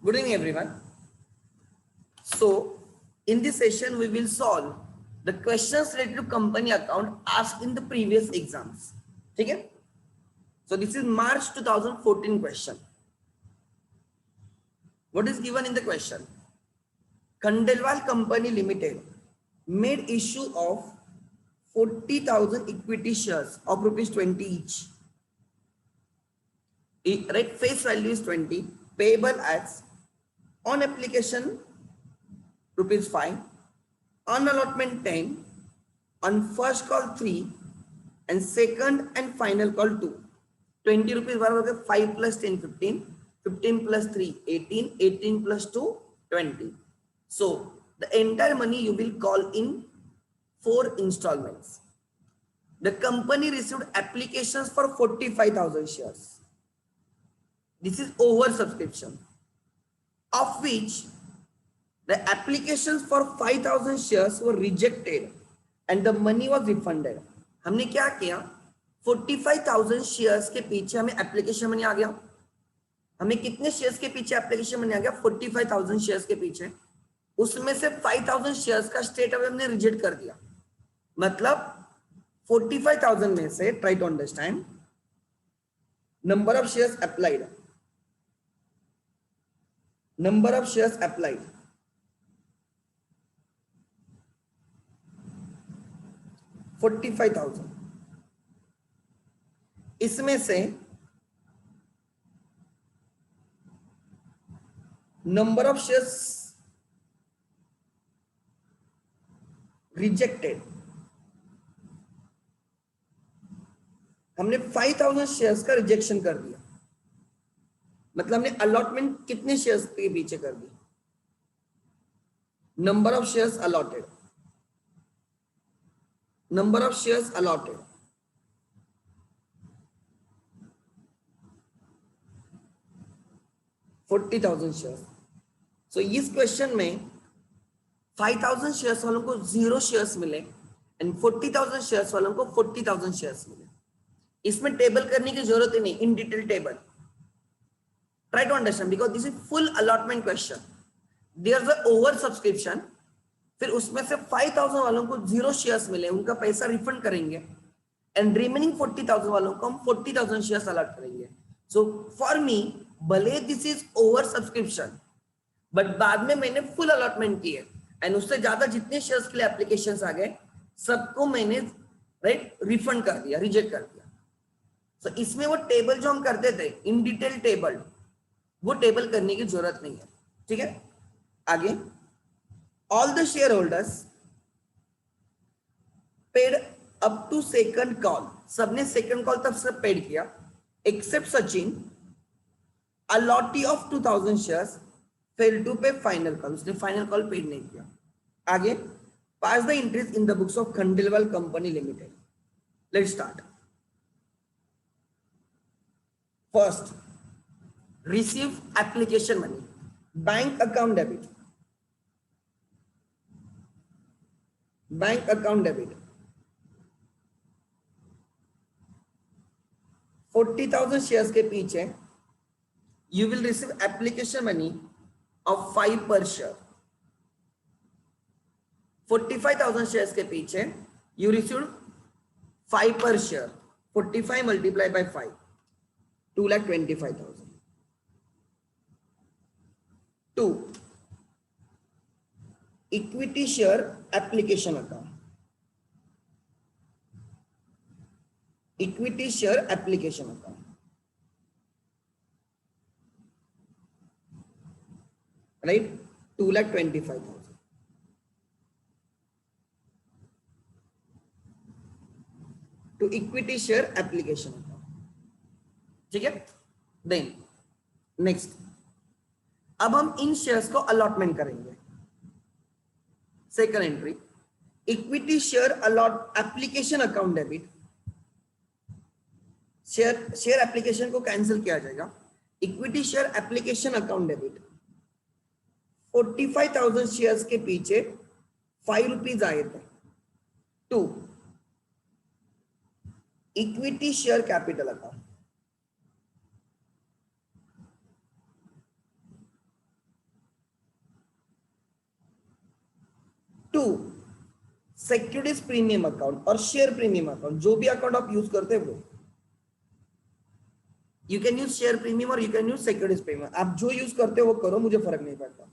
Good evening, everyone. So, in this session, we will solve the questions related to company account asked in the previous exams. Okay? So, this is March 2014 question. What is given in the question? Khandelwal Company Limited made issue of 40,000 equity shares of rupees 20 each. Right? Face value is 20, payable as on application rupees 5, on allotment 10, on first call 3, and second and final call 2. 20 rupees बराबर 5 plus 10 15, 15 plus 3 18, 18 plus 2 20. So the entire money you will call in 4 installments. The company received applications for 45,000 shares. This is over subscription, of which the applications for 5,000 shares were rejected and the money was refunded. हमने क्या किया? 45,000 shares के पीछे हमें application money आ गया. हमें कितने shares के पीछे एप्लीकेशन मनी आ गया? 45,000 शेयर्स के पीछे. उसमें से 5,000 शेयर्स का स्टेट अवे हमने रिजेक्ट कर दिया. मतलब 45,000 में से, try to understand, number of shares applied, number of shares applied 45,000. इसमें से नंबर ऑफ शेयर्स रिजेक्टेड, हमने 5,000 शेयर्स का रिजेक्शन कर दिया. मतलब हमने अलॉटमेंट कितने शेयर्स के पीछे कर दी? Number of shares allotted, number of shares allotted 40,000 shares. So इस क्वेश्चन में 5,000 शेयर्स वालों को 0 शेयर्स मिले एंड 40,000 शेयर्स वालों को 40,000 शेयर्स मिले. इसमें टेबल करने की जरूरत ही नहीं, in detail table. Try to understand because this is full allotment question. There is a over subscription. फिर उसमें से 5,000 वालों को 0 शेयर्स मिले, उनका पैसा रिफंड करेंगे एंड रिमेनिंग 40,000 वालों को हम 40,000 शेयर्स अलॉट करेंगे. सो फॉर मी, भले this is over subscription, but बाद में मैंने फुल अलॉटमेंट की है एंड उससे ज्यादा जितने शेयर्स के लिए एप्लीकेशंस आ गए सबको मैंने राइट रिफंड कर दिया, रिजेक्ट कर दिया. सो इसमें वो टेबल जो हम करते थे इन डिटेल टेबल, वो टेबल करने की जरूरत नहीं है. ठीक है, आगे. All the shareholders paid up to second call. सबने सेकंड कॉल तक सब पेड किया except Sachin. Allottee of 2,000 shares fail to pay final call. उसने फाइनल कॉल पेड नहीं किया. आगे. Pass the entries in the books of Khandelwal company limited. Let's start. First, receive application money, bank account debit, bank account debit 40,000 shares के पीछे you will receive application money of 5 per share. 45,000 shares के पीछे you receive 5 per share. 45 multiply by 5, 2,25,000. 2, equity share application account. Equity share application account right, 2,25,000. To equity share application account. ठीक है. Then next, अब हम इन shares को allotment करेंगे. Second entry, equity share allot application account debit. Share application को cancel किया जाएगा. Equity share application account debit 45,000 shares के पीछे 5 रुपीज आए थे. 2, equity share capital account. To securities premium account और शेयर प्रीमियम अकाउंट, जो भी अकाउंट आप यूज करते हैं वो, you can use share premium और you can use securities premium, आप जो यूज करते हो वो करो, मुझे फर्क नहीं पड़ता।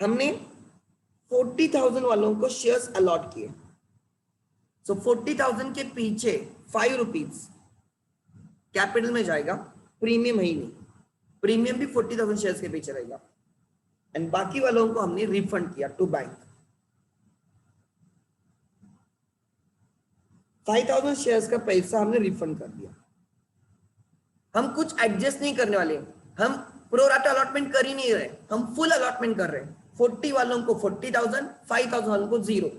हमने 40,000 वालों को शेयर्स अलॉट किए, सो 40,000 के पीछे 5 रुपीज कैपिटल में जाएगा, प्रीमियम ही नहीं, प्रीमियम भी 40,000 शेयर्स के पीछे रहेगा, एंड बाकी वालों को हमने रिफंड किया टू बैंक। 5,000 शेयर्स का पैसा हमने रिफंड कर दिया। हम कुछ एडजस्ट नहीं करने वाले, हम प्रोराटा अलॉटमेंट कर ही नहीं रहे, हम फुल अलॉटमेंट कर रहे हैं। 40 वालों को 40,000, 5,000 वालों को 0,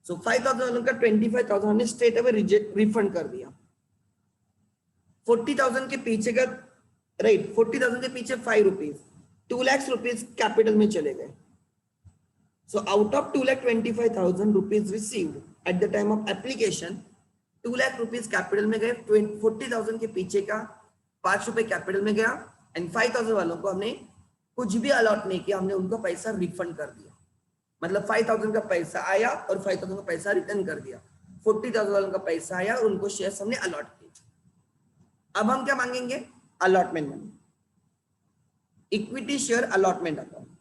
सो 5,000 वालों का 25,000 हमने स्ट्रेट अवे रिफंड कर दिया। 40,000 के पीछे का राइट, 40,000 के पीछे 5 रुपीज, 2 लाख रुपीज कैपिटल में चले गए। So out of 2,25,000 rupees received eight the time of application, 2 lakh rupees capital में गए, 40,000 के पीछे का 5 रुपए कैपिटल में गया, एंड 5,000 वालों को हमने कुछ भी अलॉट नहीं किया, हमने उनको पैसा रिफंड कर दिया। मतलब 5,000 का पैसा आया और 5,000 का पैसा रिटर्न कर दिया, 40,000 वालों का पैसा आया और उनको शेयर्स हमने अलॉट किए। अब हम क्या मांगेंगे? Allotment money, equity share allotment account,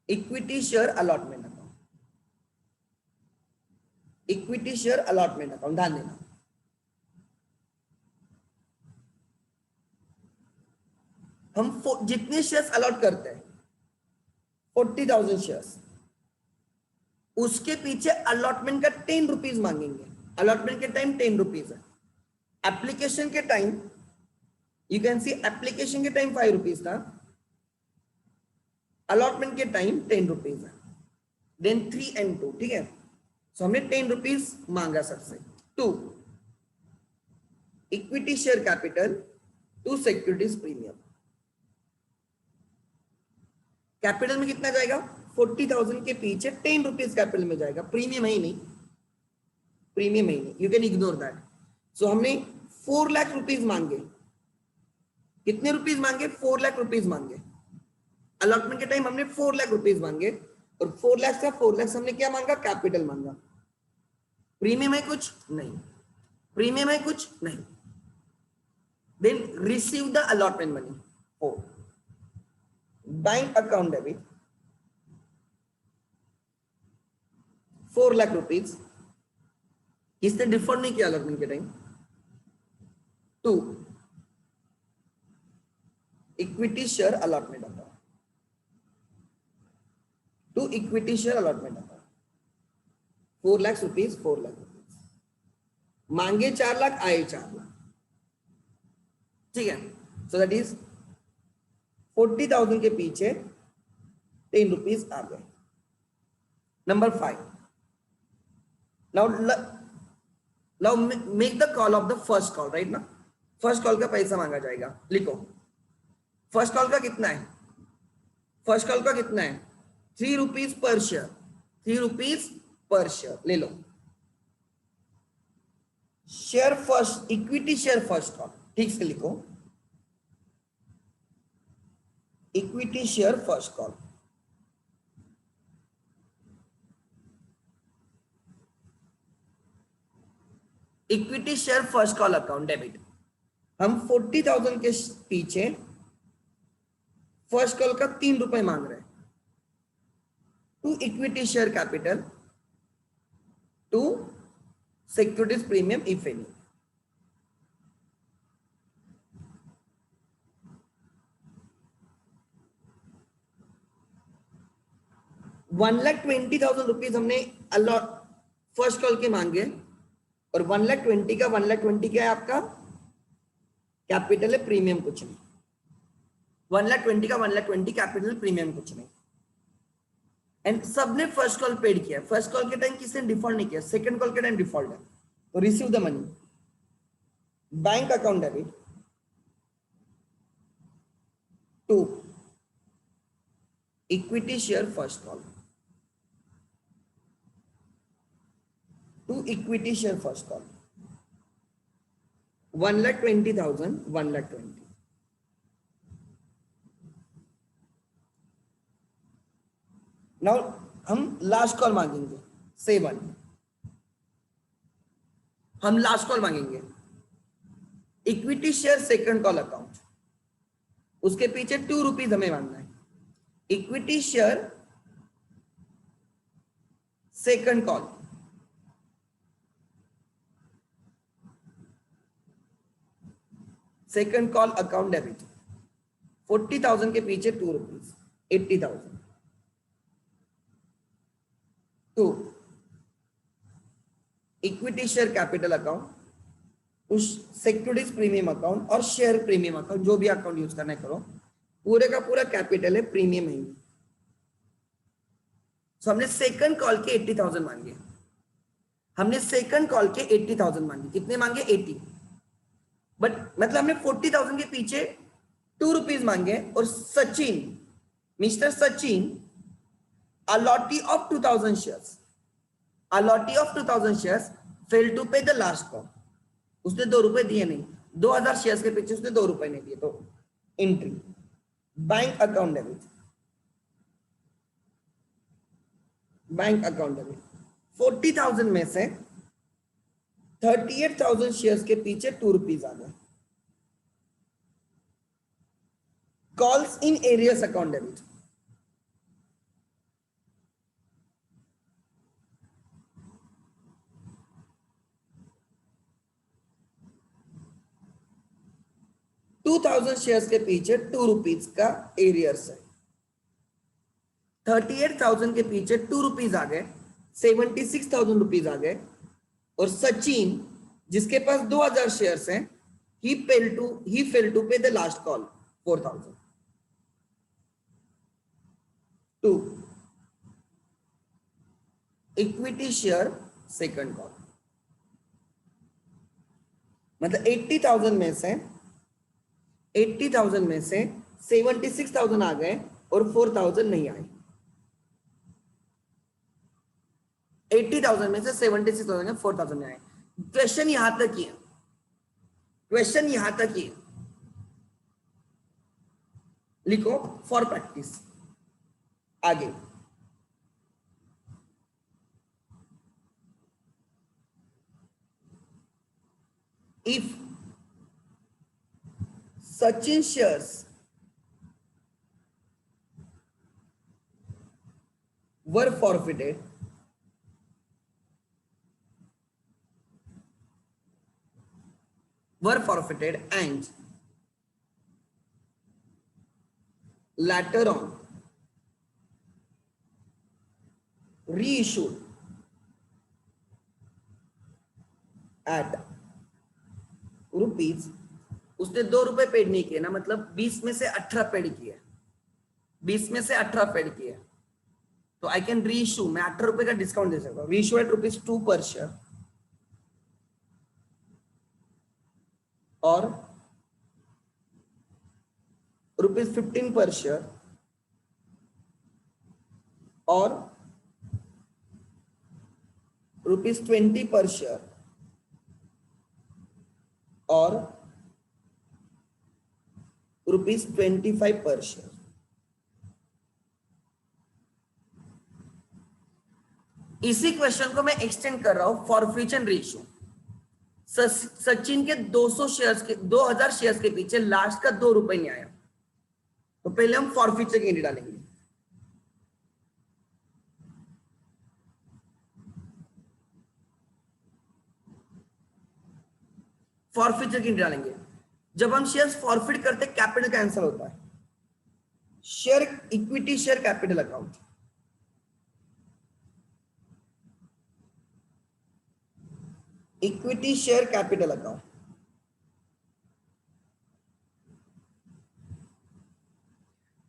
equity share allotment account, equity share allotment account, ध्यान देना। हम जितने शेयर्स अलॉट करते हैं 40,000 शेयर्स, उसके पीछे अलॉटमेंट का 10 रुपीज मांगेंगे। अलॉटमेंट के टाइम 10 रुपीज है, एप्लीकेशन के time you can see application के टाइम 5 रुपीज था, अलॉटमेंट के टाइम 10 रुपीज है, देन 3 and 2, ठीक है। सो हमने 10 रुपीज मांगा सबसे। 2 equity share capital, 2 securities premium. Capital में कितना जाएगा? 40,000 के पीछे 10 रुपीज कैपिटल में जाएगा, प्रीमियम है ही नहीं, प्रीमियम है ही नहीं, यू कैन इग्नोर दैट। सो हमने 4 लाख रुपीज मांगे। कितने रुपीज मांगे? 4 लाख रुपीज मांगे। अलॉटमेंट के टाइम हमने 4 लाख रुपीज मांगे, और 4 लाख का 4 लाख हमने क्या मांगा? कैपिटल मांगा। प्रीमियम है कुछ? नहीं। प्रीमियम है कुछ? नहीं। Then receive the allotment money. 4 bank account debit 4 lakh rupees, किसने डिफॉल्ट नहीं किया अलॉटमेंट के time? 2 equity share allotment account, 2 equity share allotment account, 4 lakh rupees, 4 lakh rupees मांगे, 4 लाख आए 4 लाख, ठीक है। सो दैट इज 40,000 के पीछे 10 रुपीज आ गए। Number 5, now make the call of the first call, right ना? फर्स्ट कॉल का पैसा मांगा जाएगा, लिखो। फर्स्ट कॉल का कितना है? फर्स्ट कॉल का कितना है? 3 रुपीज पर शेयर, 3 रुपीज पर शेयर ले लो। Share first, equity share first call, ठीक से लिखो, equity share first call. Equity share first call account debit. हम 40,000 के पीछे फर्स्ट कॉल का 3 रुपए मांग रहे हैं। 2 equity share capital, 2 securities premium if any. ₹1,20,000 हमने अलॉट फर्स्ट कॉल के मांगे, और 1,20,000 का 1,20,000 क्या है आपका? कैपिटल है, प्रीमियम कुछ नहीं। 1,20,000 का 1,20,000 कैपिटल, प्रीमियम कुछ नहीं। एंड सबने फर्स्ट कॉल पेड किया। फर्स्ट कॉल के टाइम किसने डिफॉल्ट नहीं किया, सेकंड कॉल के टाइम डिफॉल्ट है, तो receive the money. Bank account debit 2 equity share first call, 2 equity share first call, 1,20,000, 1,20,000। Now हम लास्ट कॉल मांगेंगे 7, हम लास्ट कॉल मांगेंगे equity share second call account, उसके पीछे 2 रुपीज हमें मांगना है। Equity share second call, second call account debit 40,000 के पीछे 2 rupees 80,000। 2 equity share capital account, उस सिक्योरिटीज प्रीमियम अकाउंट और शेयर प्रीमियम अकाउंट, जो भी अकाउंट यूज करना है करो, पूरे का पूरा कैपिटल है, प्रीमियम है। तो हमने सेकंड कॉल के 80,000 मांगे, हमने सेकंड कॉल के 80,000 मांगे। कितने मांगे? 80। बट मतलब हमने 40,000 के पीछे 2 रुपीज मांगे और Sachin, mister Sachin, allottee of 2,000 shares, allottee of 2,000 shares fail to pay the last call. उसने 2 रुपए दिए नहीं, 2,000 शेयर्स के पीछे उसने 2 रुपए नहीं दिए। तो entry bank account debit, bank account debit 40,000 में से 38,000 शेयर्स के पीछे 2 रुपीज आ गए। Calls in areas account debit, shares के पीछे 2 रुपीज का एरियर्स है। 38,000 के पीछे 2 रुपीज आ गए, 76,000 रुपीज आ गए। और सचिन, जिसके पास 2,000 शेयर्स हैं, he failed to pay the last call 4,000। 2 equity share second call, मतलब 80,000 में से 76,000 आ गए और 4,000 नहीं आए। 80,000 में से 76,000 4,000 नहीं आए। क्वेश्चन यहां तक ही है, क्वेश्चन यहां तक ही है। लिखो फॉर प्रैक्टिस। आगे if Sachin shares were forfeited, and later on reissued at rupees, उसने 2 रुपए पेड नहीं किए ना, मतलब 20 में से 18 पेड किए, 20 में से 18 पेड किए, तो आई कैन रीइश्यू, मैं 18 रुपए का डिस्काउंट दे सकता हूँ। रीइश्यू एट ₹2 पर शेयर और ₹15 पर शेयर और ₹20 पर शेयर और ₹25 पर शेयर। इसी क्वेश्चन को मैं एक्सटेंड कर रहा हूं फॉरफिचर रेशियो। सचिन के 200 शेयर्स के 2,000 शेयर्स के पीछे लास्ट का 2 रुपए नहीं आया, तो पहले हम फॉरफिचर की एंट्री डालेंगे। फॉरफिचर की एंट्री डालेंगे। जब हम शेयर्स फॉरफिट करते कैपिटल कैंसिल होता है। Share equity share capital account, equity share capital account,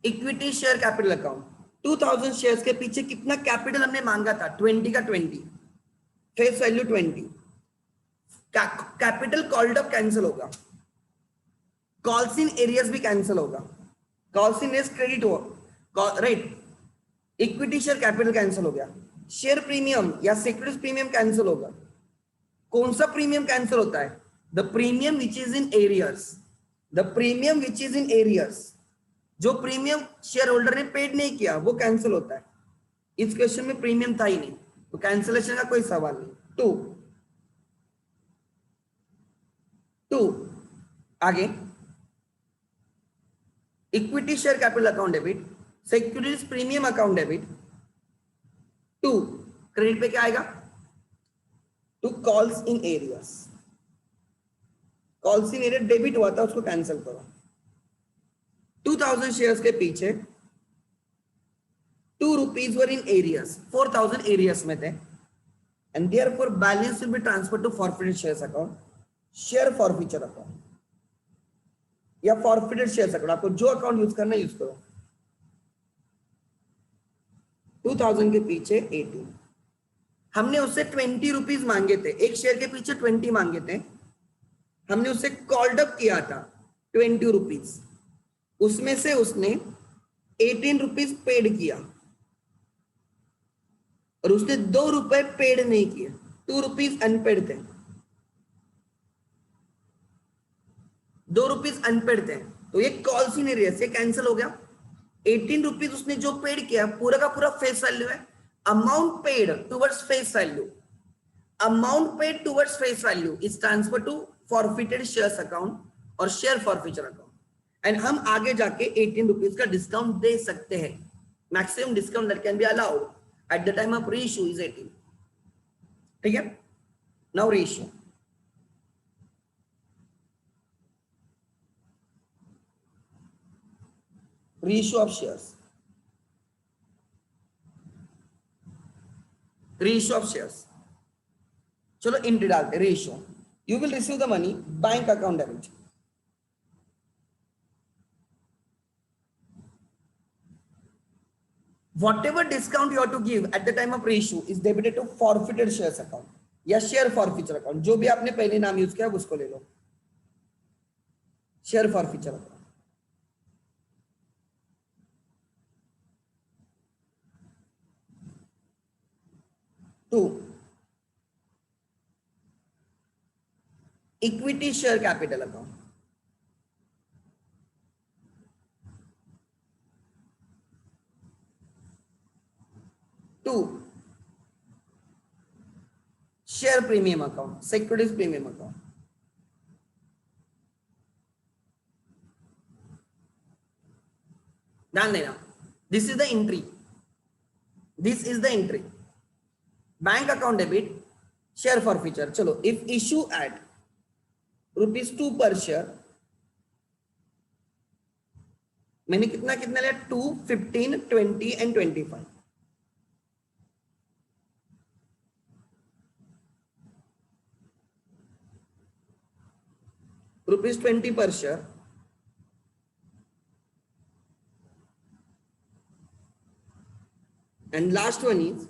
equity share capital account 2,000 shares के पीछे कितना कैपिटल हमने मांगा था? 20 का 20, face value 20। Capital called up cancel होगा, कॉल्स इन एरियस भी कैंसिल होगा, कॉल्स इन एरियस क्रेडिट हो, right. Equity share capital cancel हो गया, शेयर प्रीमियम या सिक्योरिटीज प्रीमियम कैंसिल होगा। कौन सा प्रीमियम कैंसिल होता है? The premium which is in arrears, the premium which is in arrears, जो प्रीमियम शेयर होल्डर ने पेड नहीं किया वो कैंसिल होता है। इस क्वेश्चन में प्रीमियम था ही नहीं, तो कैंसिलेशन का कोई सवाल नहीं। टू आगे, equity share capital account debit, securities premium account debit. To credit पे क्या आएगा? To calls in arrears, calls in arrear debit हुआ था, उसको कैंसिल करो। 2000 शेयर्स के पीछे 2 rupees were in arrears, 4000 arrears में थे, and therefore balance will be transfer to forfeited shares account, share forfeiture account या फॉरफिटेड शेयर्स अकाउंट, आपको जो अकाउंट यूज करना है यूज करो। 2000 के पीछे 18, हमने उससे 20 रुपीज मांगे थे, एक शेयर के पीछे 20 मांगे थे, हमने उससे कॉल्ड अप किया था 20 रुपीज, उसमें से उसने 18 रुपीज पेड किया और उसने 2 रुपए पेड नहीं किए, 2 रुपीज अनपेड थे, 2 रुपीज अनपेड थे, तो ये कॉल्स इन एरियाज, ये कैंसिल हो गया। 18 रुपीज उसने जो पेड किया पूरा का पूरा फेस वैल्यू है, amount paid towards face value, amount paid towards face value is transfer to forfeited shares account और शेयर फॉरफीचर अकाउंट, एंड हम आगे जाके 18 रुपीज का डिस्काउंट दे सकते हैं, maximum discount that can be allowed at the time of reissue is 18। ठीक है, now reissue. Reissue of shares, reissue of shares, चलो इंट्री डालते, reissue, you will receive the money bank account debit, whatever discount you have to give at the time of reissue is debited to forfeited shares account या share forfeiture account, जो भी आपने पहले नाम use किया उसको ले लो, share forfeiture account. To equity share capital account, to share premium account, securities premium account, ध्यान देना, this is the entry, this is the entry, bank account debit, share forfeiture. चलो, if issue at ₹2 per share, मैंने कितना कितना लिया? 2, 15, 20 and 25। ₹20 per share, and last one is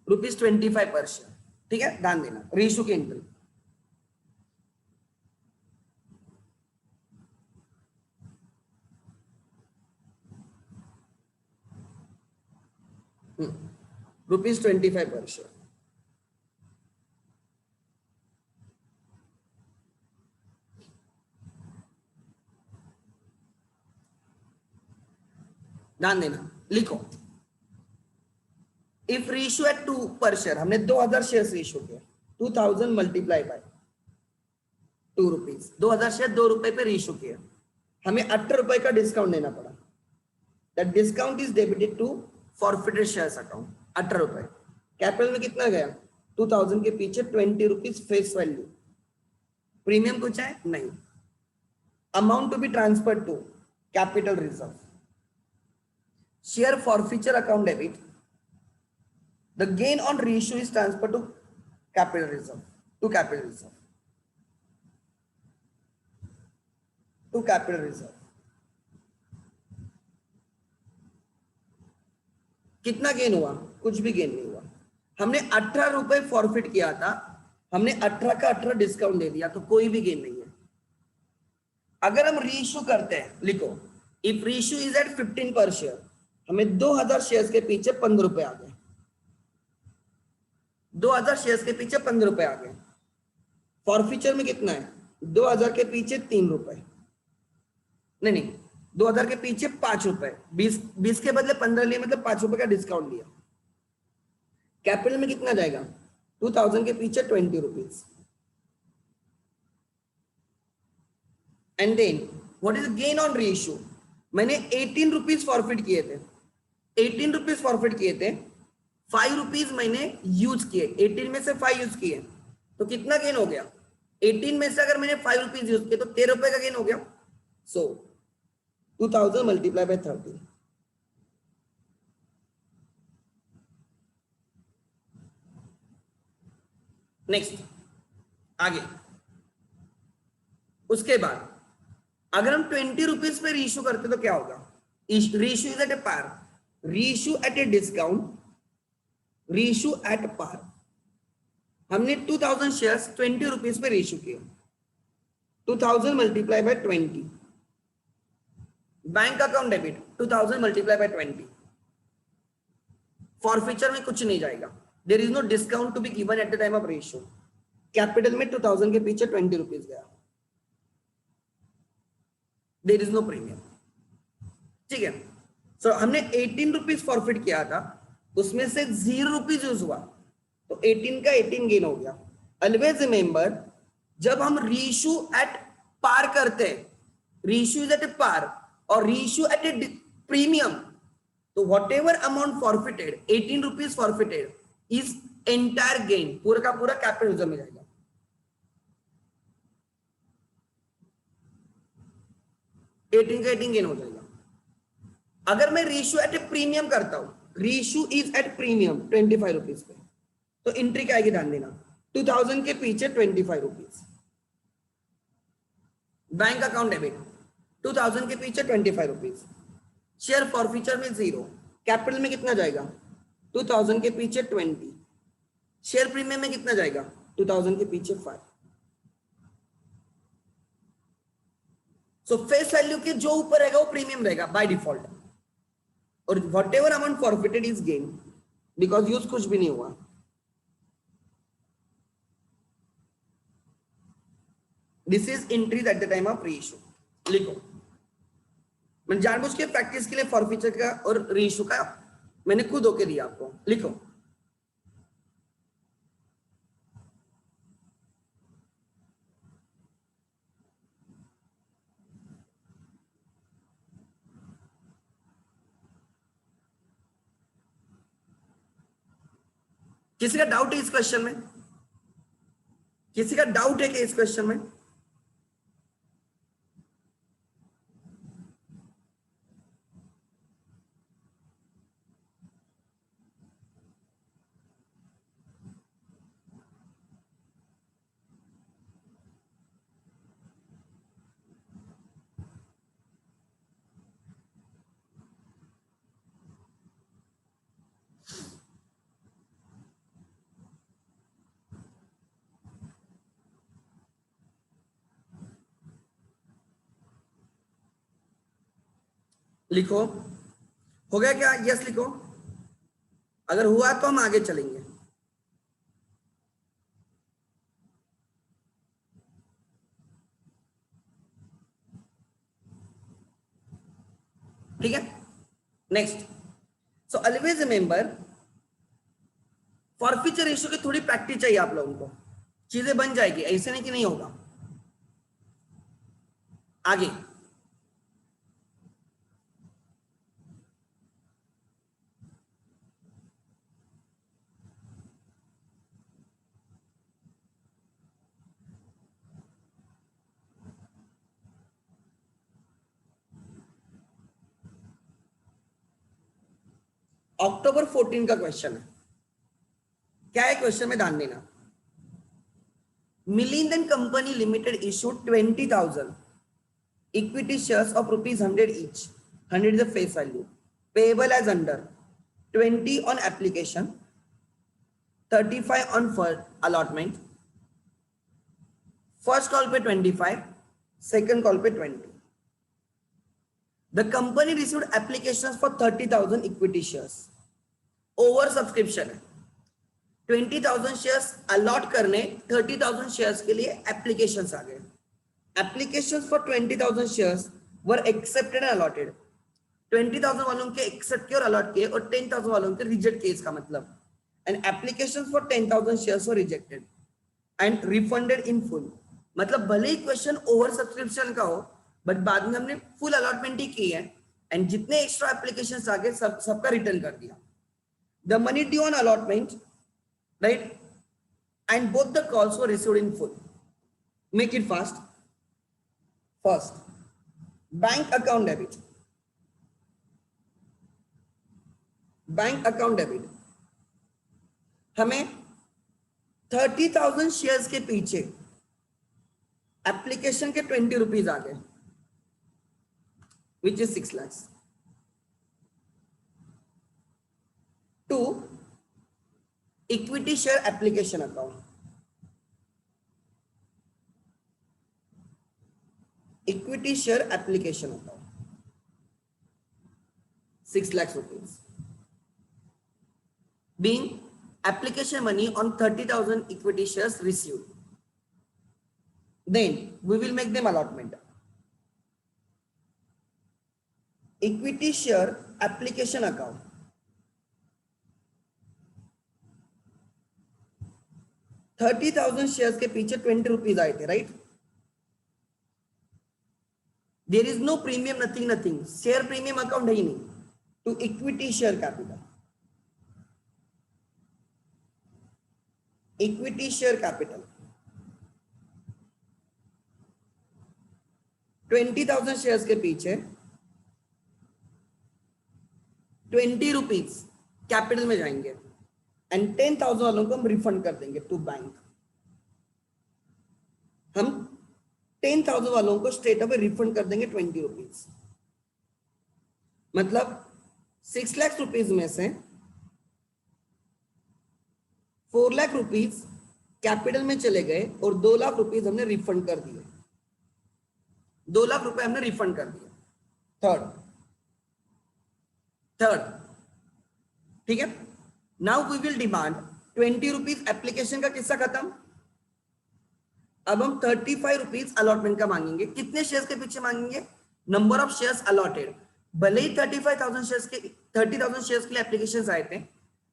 ₹25 per share। ठीक है, ध्यान देना, रेशियो की एंट्री। ₹25 per share, ध्यान देना, लिखो, if ratio at 2 per share, हमने 2000 शेयर रेशियो किया, 2000 मल्टीप्लाई बाय 2 रुपीज, 2000 शेयर 2 रुपए पे रेशियो किया, हमें 18 रुपए का डिस्काउंट देना पड़ा, that discount is debited to forfeited shares account, 18 रुपए। कैपिटल में कितना गया? 2000 के पीछे 20 रुपीज फेस वैल्यू, प्रीमियम कुछ है नहीं, amount to be transfer to capital reserve, share forfeiture account debit, the gain on reissue is transferred to capital reserve, to capital reserve, to capital reserve। कितना gain हुआ? कुछ भी gain नहीं हुआ, हमने 18 रुपए फॉरफिट किया था, हमने 18 का 18 डिस्काउंट दे दिया, तो कोई भी गेन नहीं है। अगर हम रीइश्यू करते हैं, लिखो, इफ रीइश्यू इज एट 15 पर शेयर, हमें 2000 शेयर्स के पीछे 15 रुपए आ गए, 2000 शेयर्स के पीछे 15 रुपए आ गए। फॉरफीचर में कितना है? 2000 के पीछे 3 रुपए, नहीं, 2000 के पीछे 5 रुपए, 20 के बदले 15 लिए, मतलब 5 रुपए का डिस्काउंट लिया। कैपिटल में कितना जाएगा? 2000 के पीछे 20 rupees. And then what is gain on reissue? मैंने 18 रुपीज फॉरफिट किए थे, 18 रुपीज फॉरफिट किए थे, 5 रुपीज मैंने यूज किए, 18 में से 5 यूज किए, तो कितना गेन हो गया? 18 में से अगर मैंने 5 रुपीज यूज किए तो 13 रुपए का गेन हो गया। सो 2000 मल्टीप्लाई बाय 30। नेक्स्ट आगे, उसके बाद अगर हम 20 रुपीज पे रीइश्यू करते तो क्या होगा? Reissue is at a par, reissue at a discount, reissue at par. हमने 2000 शेयर्स 20 रुपीज पे रीइश्यू किए, 2000 multiply by 20, bank account debit 2000 multiply by 20। Forfeiture में कुछ नहीं जाएगा, there is no discount to be given at the time of ratio. Capital में 2000 के पीछे 20 रुपीज गया, देयर इज नो प्रीमियम। ठीक है, सो हमने 18 रुपीज फॉरफिट किया था, उसमें से 0 रुपीज यूज हुआ, तो 18 का 18 गेन हो गया। ऑलवेज रिमेंबर, जब हम रीइश्यू एट पार करते हैं, रीइश्यू इज एट ए पार और रीइश्यू एट ए प्रीमियम, तो what ever amount forfeited, 18 rupees forfeited is entire gain, पूरा का पूरा कैपिटल यूजर में जाएगा। एटीन का 18 गेन हो जाएगा। अगर मैं रीइश्यू एट ए प्रीमियम करता हूं, reissue is at premium 25 rupees पे, तो एंट्री क्या आएगी ध्यान देना, 2000 के पीछे 25 रुपीज। बैंक अकाउंट डेबिट 2000 के पीछे 25 रुपीज। शेयर फॉरफीचर में 0, कैपिटल में कितना जाएगा? 2000 के पीछे 20। शेयर प्रीमियम में कितना जाएगा? 2000 के पीछे 5। सो फेस वैल्यू के जो ऊपर रहेगा वो प्रीमियम रहेगा बाय डिफॉल्ट, और what ever amount forfeited is gain, because use कुछ भी नहीं हुआ। This is entries eight the time of reissue. लिखो, मैंने जानबूझ के प्रैक्टिस के लिए फॉरफीचर का और रीइश्यू का मैंने खुद होके दिया आपको। लिखो, किसी का डाउट है इस क्वेश्चन में? किसी का डाउट है कि इस क्वेश्चन में? लिखो, हो गया क्या? यस लिखो, अगर हुआ तो हम आगे चलेंगे। ठीक है, next. So always remember, forfeiture ratio की थोड़ी प्रैक्टिस चाहिए आप लोगों को, चीजें बन जाएगी, ऐसे नहीं कि नहीं होगा। आगे अक्टूबर 14 का क्वेश्चन है। क्या है क्वेश्चन में ध्यान देना। Milind and company limited issued 20,000 equity shares of ₹100 each. 100 is the face value. Payable as under 20 on application, 35 on allotment. First call पे 25, second call पे 20. The company received applications for 30,000 equity shares. Over subscription है, 20,000 shares allot करने 30,000 shares के लिए applications आ गए. Applications for 20,000 shares were accepted and allotted. 20,000 वालों के accept किए और अलॉट किए और 10,000 वालों के रिजेक्ट किए, इसका मतलब and applications for 10,000 shares were rejected and refunded in full. मतलब भले ही क्वेश्चन ओवर सब्सक्रिप्शन का हो बट बाद में हमने फुल अलॉटमेंट ही की है एंड जितने एक्स्ट्रा एप्लीकेशंस आ गए सबका रिटर्न कर दिया। The money due on allotment, right, and both the calls were received in full. Make it fast. First, bank account debit. Bank account debit हमें 30,000 शेयर्स के पीछे एप्लीकेशन के 20 रुपीज आ गए, which is 6 lakhs। To, equity share application account. Equity share application account 6 lakhs rupees being application money on 30,000 equity shares received. Then we will make them allotment. Equity share application account, 30,000 shares के पीछे 20 rupees आए थे, right. There is no premium, nothing nothing, share premium account है ही नहीं। To equity share capital, equity share capital 20,000 shares के पीछे 20 rupees capital में जाएंगे एंड 10,000 वालों को हम रिफंड कर देंगे टू बैंक। हम 10,000 वालों को स्ट्रेट अवे रिफंड कर देंगे 20 रुपीज। मतलब 6 लाख रुपीज में से 4 लाख रुपीज कैपिटल में चले गए और 2 लाख रुपीज हमने रिफंड कर दिए। 2 लाख रुपए हमने रिफंड कर दिए। थर्ड, ठीक है। Now we will demand 20 rupees application का किस्सा खत्म। अब हम 35 रुपीज अलॉटमेंट का मांगेंगे। कितने शेयर्स के पीछे मांगेंगे? Number of shares allotted. भले ही 30,000 शेयर्स के लिए एप्लीकेशन आए थे,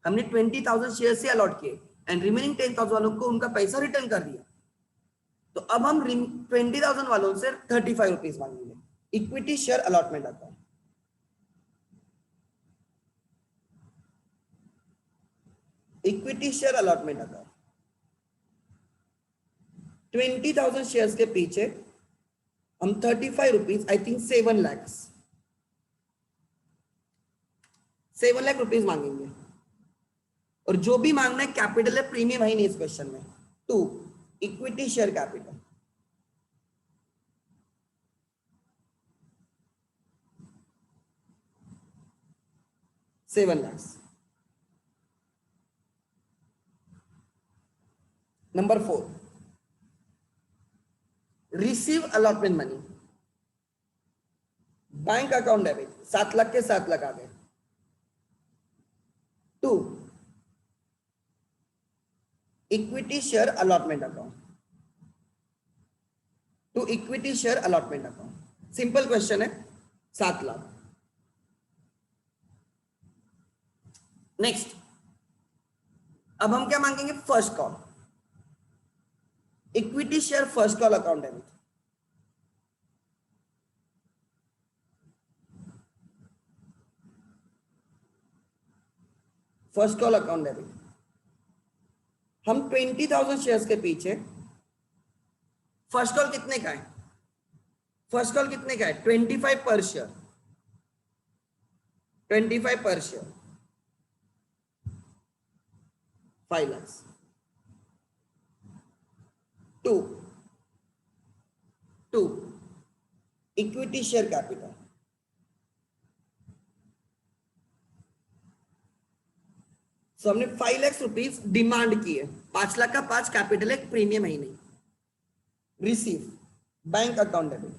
हमने 20,000 शेयर्स से अलॉट किए एंड रिमेनिंग 10,000 वालों को उनका पैसा रिटर्न कर दिया। तो अब हम 20,000 वालों से 35 रुपीज मांगेंगे। इक्विटी शेयर अलॉटमेंट आता है। इक्विटी शेयर अलॉटमेंट आता है। 20,000 शेयर्स के पीछे हम 35 rupees, I think 7 lakhs, 7 lakh rupees मांगेंगे और जो भी मांगना है कैपिटल है, प्रीमियम है नहीं इस क्वेश्चन में। To, equity share capital 7 lakhs। Number 4, receive allotment money. Bank account debit 7 lakh के 7 लाख आ गए। To, equity share allotment account, to equity share allotment account. Simple question है, 7 लाख। नेक्स्ट, अब हम क्या मांगेंगे? First call, equity share first call account debit. First call account debit हम 20,000 shares के पीछे, फर्स्ट कॉल कितने का है? फर्स्ट कॉल कितने का है? 25 per share, 25 per share, 5 lakhs। To, equity share capital so हमने 5 लाख रुपीज डिमांड की है। 5 लाख का 5 कैपिटल है, प्रीमियम है ही नहीं। Receive bank account debit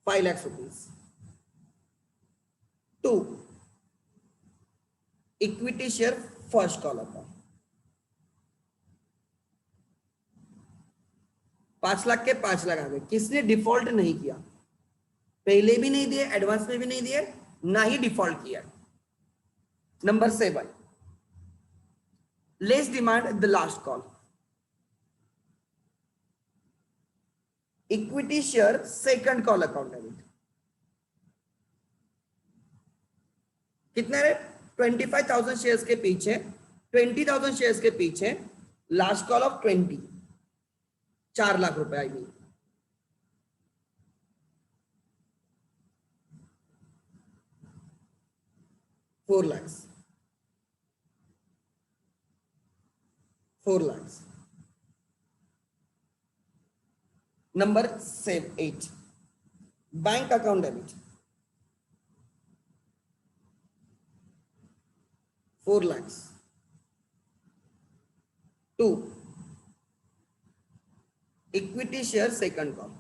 5 lakh rupees. To, equity share first call account 5 lakh के 5 लाख आ गए। किसने डिफॉल्ट नहीं किया? पहले भी नहीं दिए, एडवांस में भी नहीं दिए, ना ही डिफॉल्ट किया। Number 7, less demand the last call. Equity share second call account debit कितने रे? 25,000 शेयर्स के पीछे, 20,000 शेयर्स के पीछे लास्ट कॉल ऑफ 20, 4 लाख रुपए I mean. Four lakhs. Number 8, bank account debit 4 lakhs. 2, equity share second call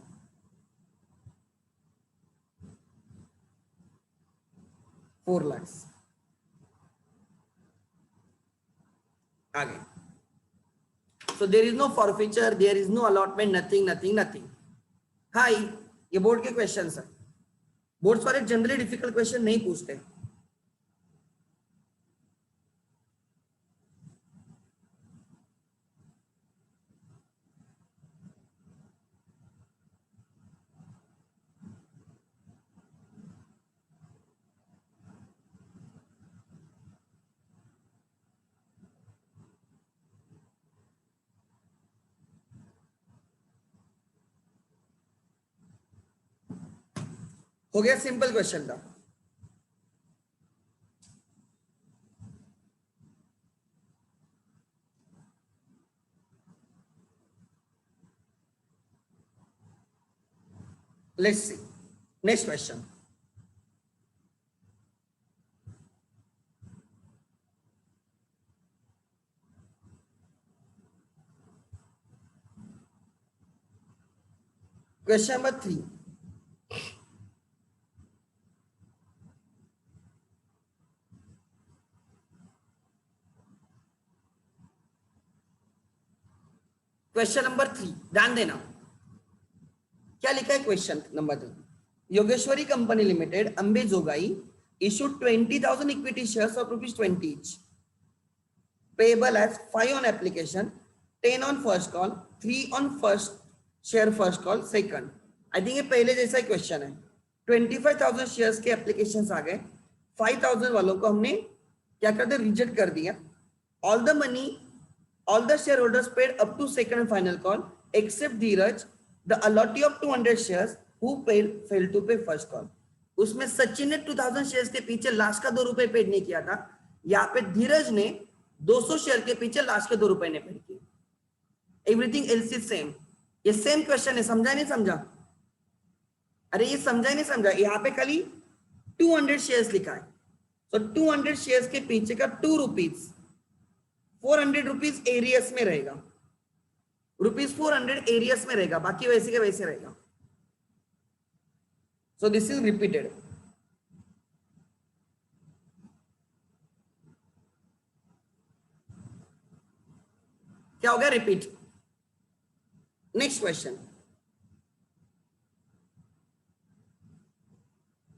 4 lakhs. आगे, so there is no forfeiture, there is no allotment, nothing. High, ये board के question है। Boards वाले generally difficult question नहीं पूछते। हो गया simple question था। Let's see next question. Question number 3, question number 3 ध्यान देना क्या लिखा है। Question number 3, Yogeshwari company limited Ambajogai issued 20,000 equity shares of ₹20 each, payable as 5 on application, 10 on first call, 3 on first share first call second। I think ये पहले जैसा ही question है। 25,000 shares के एप्लीकेशन आ गए, 5,000 वालों को हमने क्या कर दिया? रिजेक्ट कर दिया। All the money, all the shareholders paid up to second and final call except Dheeraj, the allotee of 200 shares who failed to pay first call। उसमें सचिन ने 2000 शेयर्स के पीछे लास्ट का 2 रुपए पेड नहीं किया था। यहाँ पे धीरज ने 200 शेयर के पीछे लास्ट के 2 रुपए ने पेड किए। Everything else is same. ये सेम क्वेश्चन है, समझा नहीं समझा? अरे ये समझा नहीं समझा? यहाँ पे खाली 200 शेयर्स लिखा है, तो 200 शेयर्स के पीछे का 2 रुपीज 400 रुपीज एरियस में रहेगा, ₹400 एरियस में रहेगा, बाकी वैसे के वैसे रहेगा। सो दिस इज रिपीटेड। क्या हो गया? रिपीट। नेक्स्ट क्वेश्चन,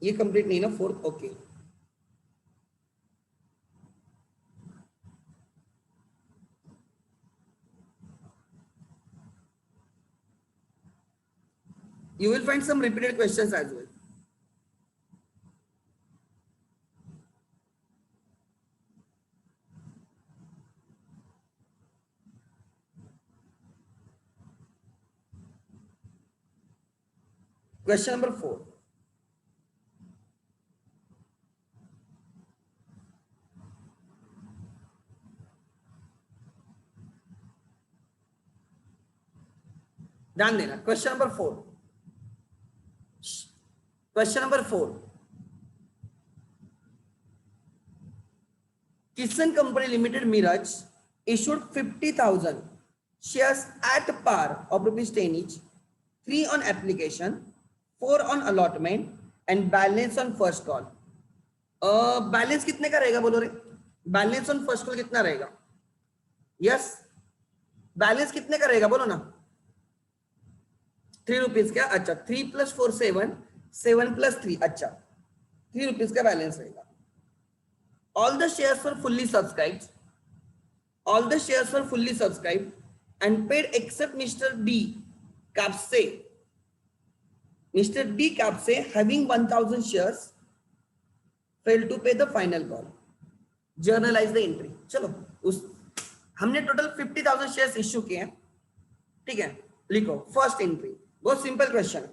ये कंप्लीट नहीं ना, 4th okay. You will find some repeated questions as well. Question number 4. ध्यान देना। Question number 4। Question number 4, Kishan company limited Miraj issued 50,000 shares at par of ₹10 each, 3 on application, 4 on allotment and balance on first call। Balance कितने का रहेगा बोलो रे? Balance on first call कितना रहेगा? Yes, balance कितने का रहेगा बोलो ना? ₹3 क्या? अच्छा 3 + 4 7, 7 + 3, अच्छा ₹3 का बैलेंस रहेगा. All the shares were fully subscribed. All the shares were fully subscribed and paid except Mr. D. Kapse. Mr. D. Kapse, having 1,000 shares, failed to pay the final call. Journalize the entry. चलो उस हमने total 50,000 shares issue किए हैं. ठीक है, लिखो first entry. बहुत simple question.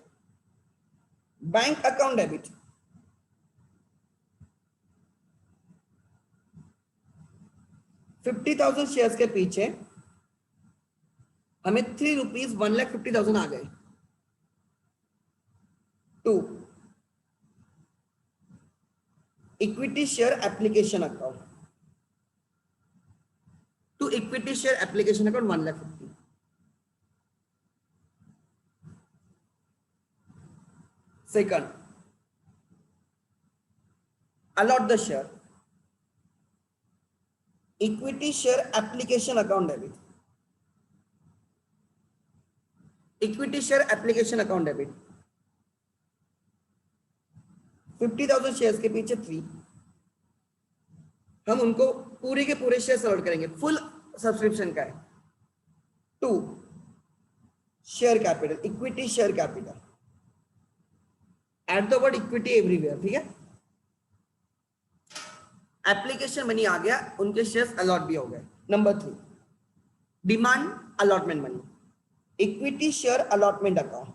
Bank account debit. ₹50,000 shares के पीछे हमें ₹3 1,50,000 आ गए. 2 equity share application account. To equity share application account 1,50,000. Second, allot the share. Equity share application account debit. Equity share application account debit. 50,000 shares के पीछे 3. हम उनको पूरे के पूरे शेयर्स अलॉट करेंगे. फुल सब्सक्रिप्शन का है. 2 share capital. Equity share capital. At the word equity everywhere. ठीक है, एप्लीकेशन मनी आ गया, उनके शेयर्स अलॉट भी हो गए. Number 3 demand allotment money. Equity share allotment account.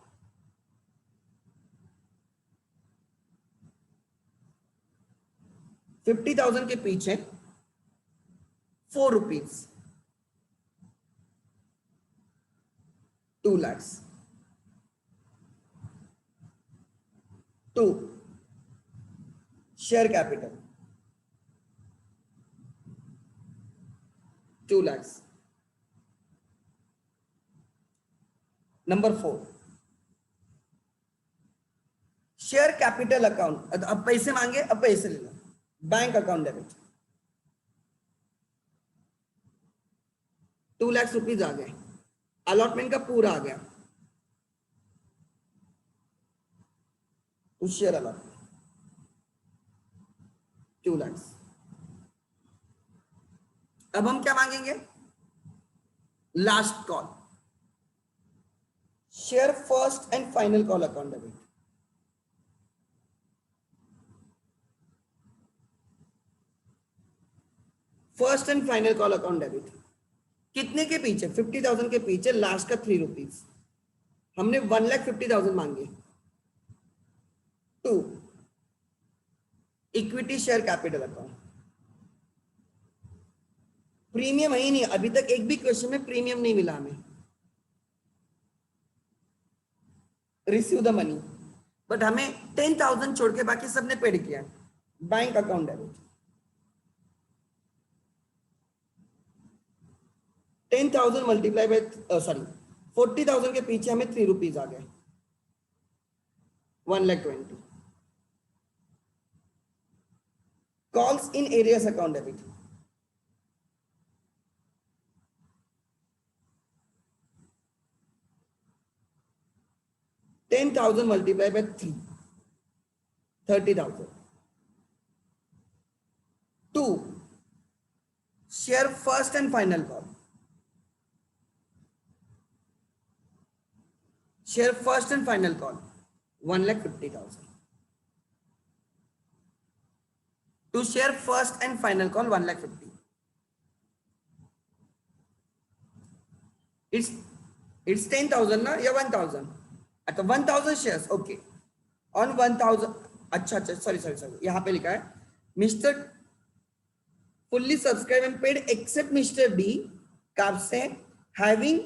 ₹50,000 के पीछे ₹4, 2 lakhs. 2 share capital 2 lakhs. Number 4 share capital account. अब पैसे मांगे, अब पैसे ले लो. Bank account debit. 2 lakh rupees आ गए. अलॉटमेंट का पूरा आ गया. Share allotment 2 lakhs. अब हम क्या मांगेंगे? Last call. Share first and final call account debit. First and final call account debit. कितने के पीछे? 50,000 के पीछे लास्ट का ₹3. हमने 1,50,000 मांगे. 2 equity share capital account. Premium है ही नहीं, अभी तक एक भी क्वेश्चन में प्रीमियम नहीं मिला हमें. रिसीव द मनी, बट हमें 10,000 छोड़ के बाकी सबने पेड किया. Bank account debit. 10,000 multiply by 40,000 के पीछे हमें ₹3 आ गए. 1,20,000. Calls in areas account debit. $10,000 multiplied by 3, 30,000. 2 share first and final call. Share first and final call 1,50,000. To share first and final call 1,50,000. It's 10,000 ना या 1,000? अच्छा 1,000 शेयर्स. Okay, on 1,000. अच्छा sorry यहाँ पे लिखा है mister fully subscribe and paid except mister D Kapse having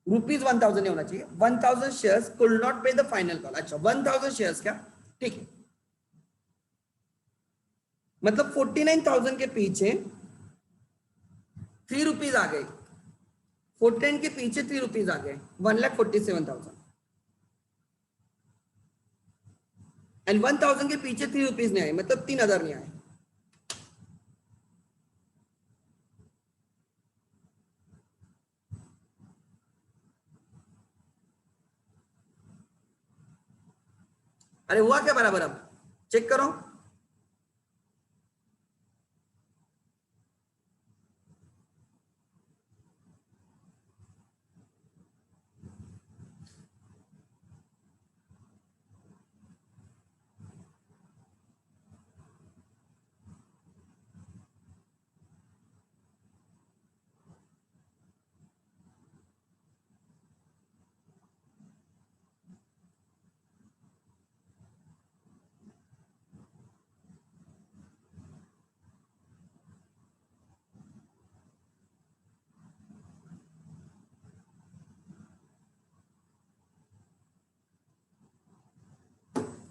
₹1,000 नहीं होना चाहिए. 1,000 shares could not pay the final call. अच्छा 1,000 शेयर्स क्या? ठीक है, मतलब 49,000 के पीछे ₹3 आ गए. 49 के पीछे ₹3 आ गए. 1,47,000. एंड 1,000 के पीछे ₹3 नहीं आए, मतलब 3,000 नहीं आए. अरे हुआ क्या बराबर? अब चेक करो।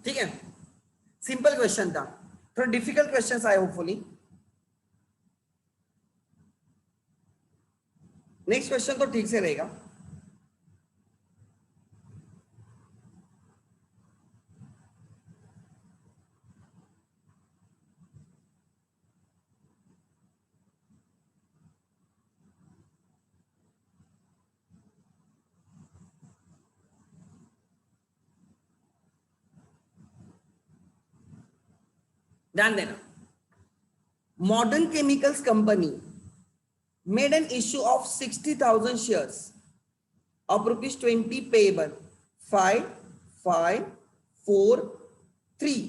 ठीक है, सिंपल क्वेश्चन था, थोड़ा डिफिकल्ट क्वेश्चन आए होपफुली। नेक्स्ट क्वेश्चन तो ठीक से रहेगा। ध्यान देना, modern chemicals company made an issue of 60,000 shares of rupees 20 payable 5 5 4 3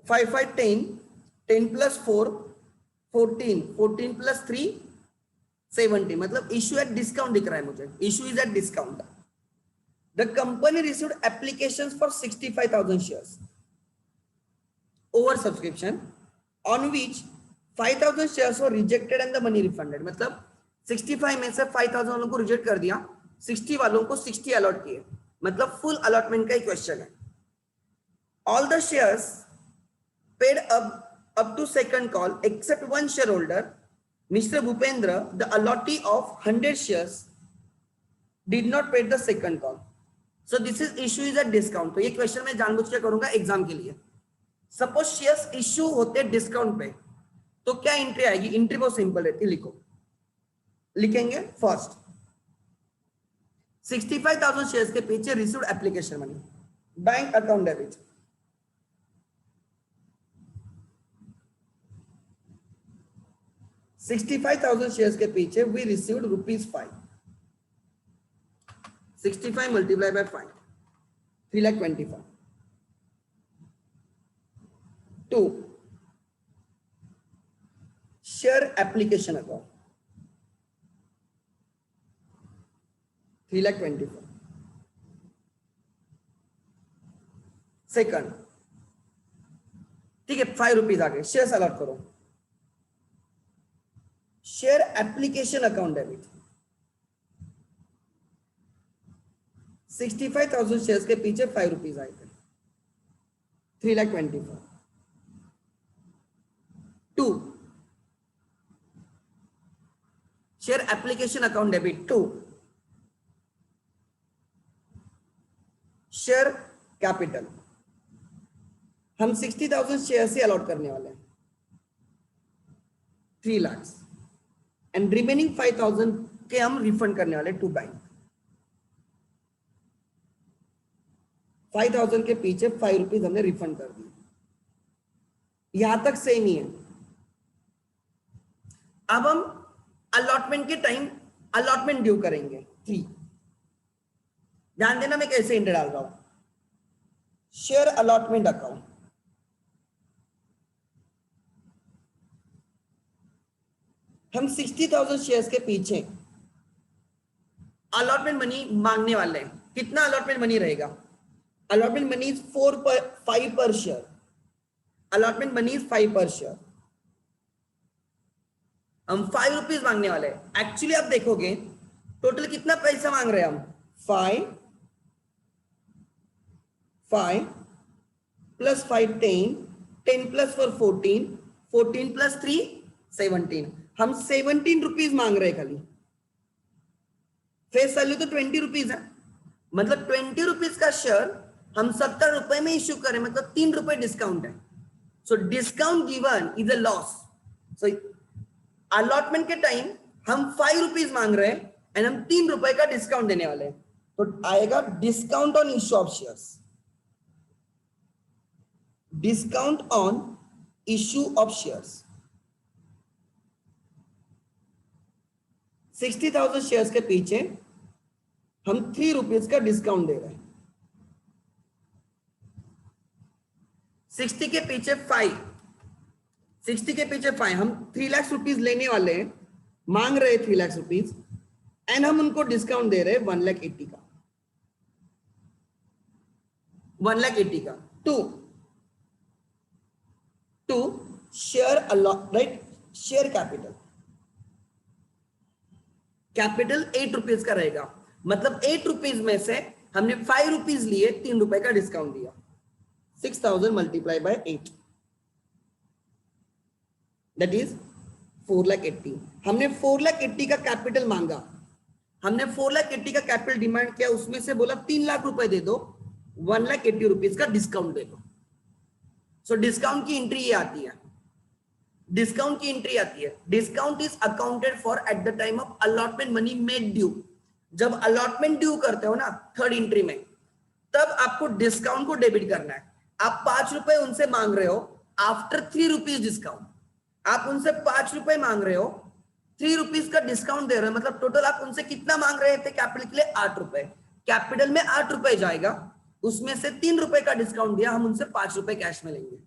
5 5 10 10 plus 4 14 14 plus 3 70, मतलब इशू एट डिस्काउंट दिख रहा है मुझे, issue is at discount. The company received applications for 65,000 shares over subscription on which 5,000 shares were rejected and the money refunded, मतलब 65 में से 5,000 वालों को रिजेक्ट कर दिया, 60 वालों को 60 अलॉट किए, मतलब फुल अलॉटमेंट का ही क्वेश्चन है। All the shares paid up to second call except one share holder mister Bhupendra the allottee of 100 shares did not paid the second call, so this is issue is at discount. तो ये question मैं जानबूझ के करूंगा exam के लिए। Suppose shares issue होते discount पे, तो क्या एंट्री आएगी? एंट्री बहुत सिंपल रहती है, लिखो, लिखेंगे फर्स्ट 65,000 शेयर्स के पीछे received application money, bank account debit, $65,000 shares के पीछे we received ₹5, 65 multiply by 5, 3,25,000। 2 share application account 3,25,000। Second, ठीक है, ₹5 आ गए, शेयर अलॉट करो, share application account debit, 65,000 shares के पीछे ₹5 आए थे, 3,25,000। 2 share application account debit 2 share capital, हम 60,000 शेयर से अलॉट करने वाले हैं 3 लाख, एंड रिमेनिंग 5,000 के हम रिफंड करने वाले टू बैंक। 5,000 के पीछे ₹5 हमने रिफंड कर दिए, यहां तक सेम ही है। अब हम अलॉटमेंट के टाइम अलॉटमेंट ड्यू करेंगे 3। ध्यान देना मैं कैसे एंटर डाल रहा हूं, शेयर अलॉटमेंट अकाउंट, हम 60,000 शेयर्स के पीछे अलॉटमेंट मनी मांगने वाले हैं। कितना अलॉटमेंट मनी रहेगा? Allotment money is 5 per share, allotment money is 5 per share, हम ₹5 मांगने वाले हैं। एक्चुअली आप देखोगे टोटल कितना पैसा मांग रहे हैं हम, 5 प्लस 5 10 प्लस 4 14 14 प्लस 3 17, हम ₹17 मांग रहे हैं खाली। फेस वैल्यू तो ₹20 है, मतलब ₹20 का शेयर हम ₹70 में इश्यू करें, मतलब ₹3 डिस्काउंट है। So discount given is a loss. So allotment के टाइम हम ₹5 मांग रहे हैं एंड हम ₹3 का डिस्काउंट देने वाले हैं, तो आएगा discount on issue of shares. Discount on issue of shares. 60,000 shares के पीछे हम 3 रुपीज का डिस्काउंट दे रहे हैं। 60 के पीछे 5, 60 के पीछे 5, हम 3 लाख रुपीज लेने वाले हैं, मांग रहे 3 लाख रुपीज, एंड हम उनको डिस्काउंट दे रहे हैं 1,80,000 का, 1,80,000 का। To share right, share capital 8 rupees का रहेगा, मतलब 8 रुपीज में से हमने 5 रुपीज लिए, 3 रुपए का डिस्काउंट दिया। 6,000 मल्टीप्लाई बाय 8, दैट इज 4,80,000। हमने 4,80,000 का कैपिटल मांगा, हमने 4,80,000 का कैपिटल डिमांड किया, उसमें से बोला 3 लाख रुपए दे दो, 1,80,000 रुपीज का डिस्काउंट दे दो। सो डिस्काउंट की एंट्री ये आती है, डिस्काउंट की एंट्री आती है। Discount is accounted for eight the time of allotment money made due. जब अलॉटमेंट ड्यू करते हो ना थर्ड एंट्री में, तब आपको डिस्काउंट को डेबिट करना है। आप 5 रुपए उनसे मांग रहे हो आफ्टर 3 रुपीज डिस्काउंट, आप उनसे 5 रुपए मांग रहे हो, 3 रुपीज का डिस्काउंट दे रहे हो, मतलब टोटल आप उनसे कितना मांग रहे थे कैपिटल के लिए? 8 रुपए। कैपिटल में 8 रुपए जाएगा, उसमें से 3 रुपए का डिस्काउंट दिया, हम उनसे 5 रुपए कैश में लेंगे।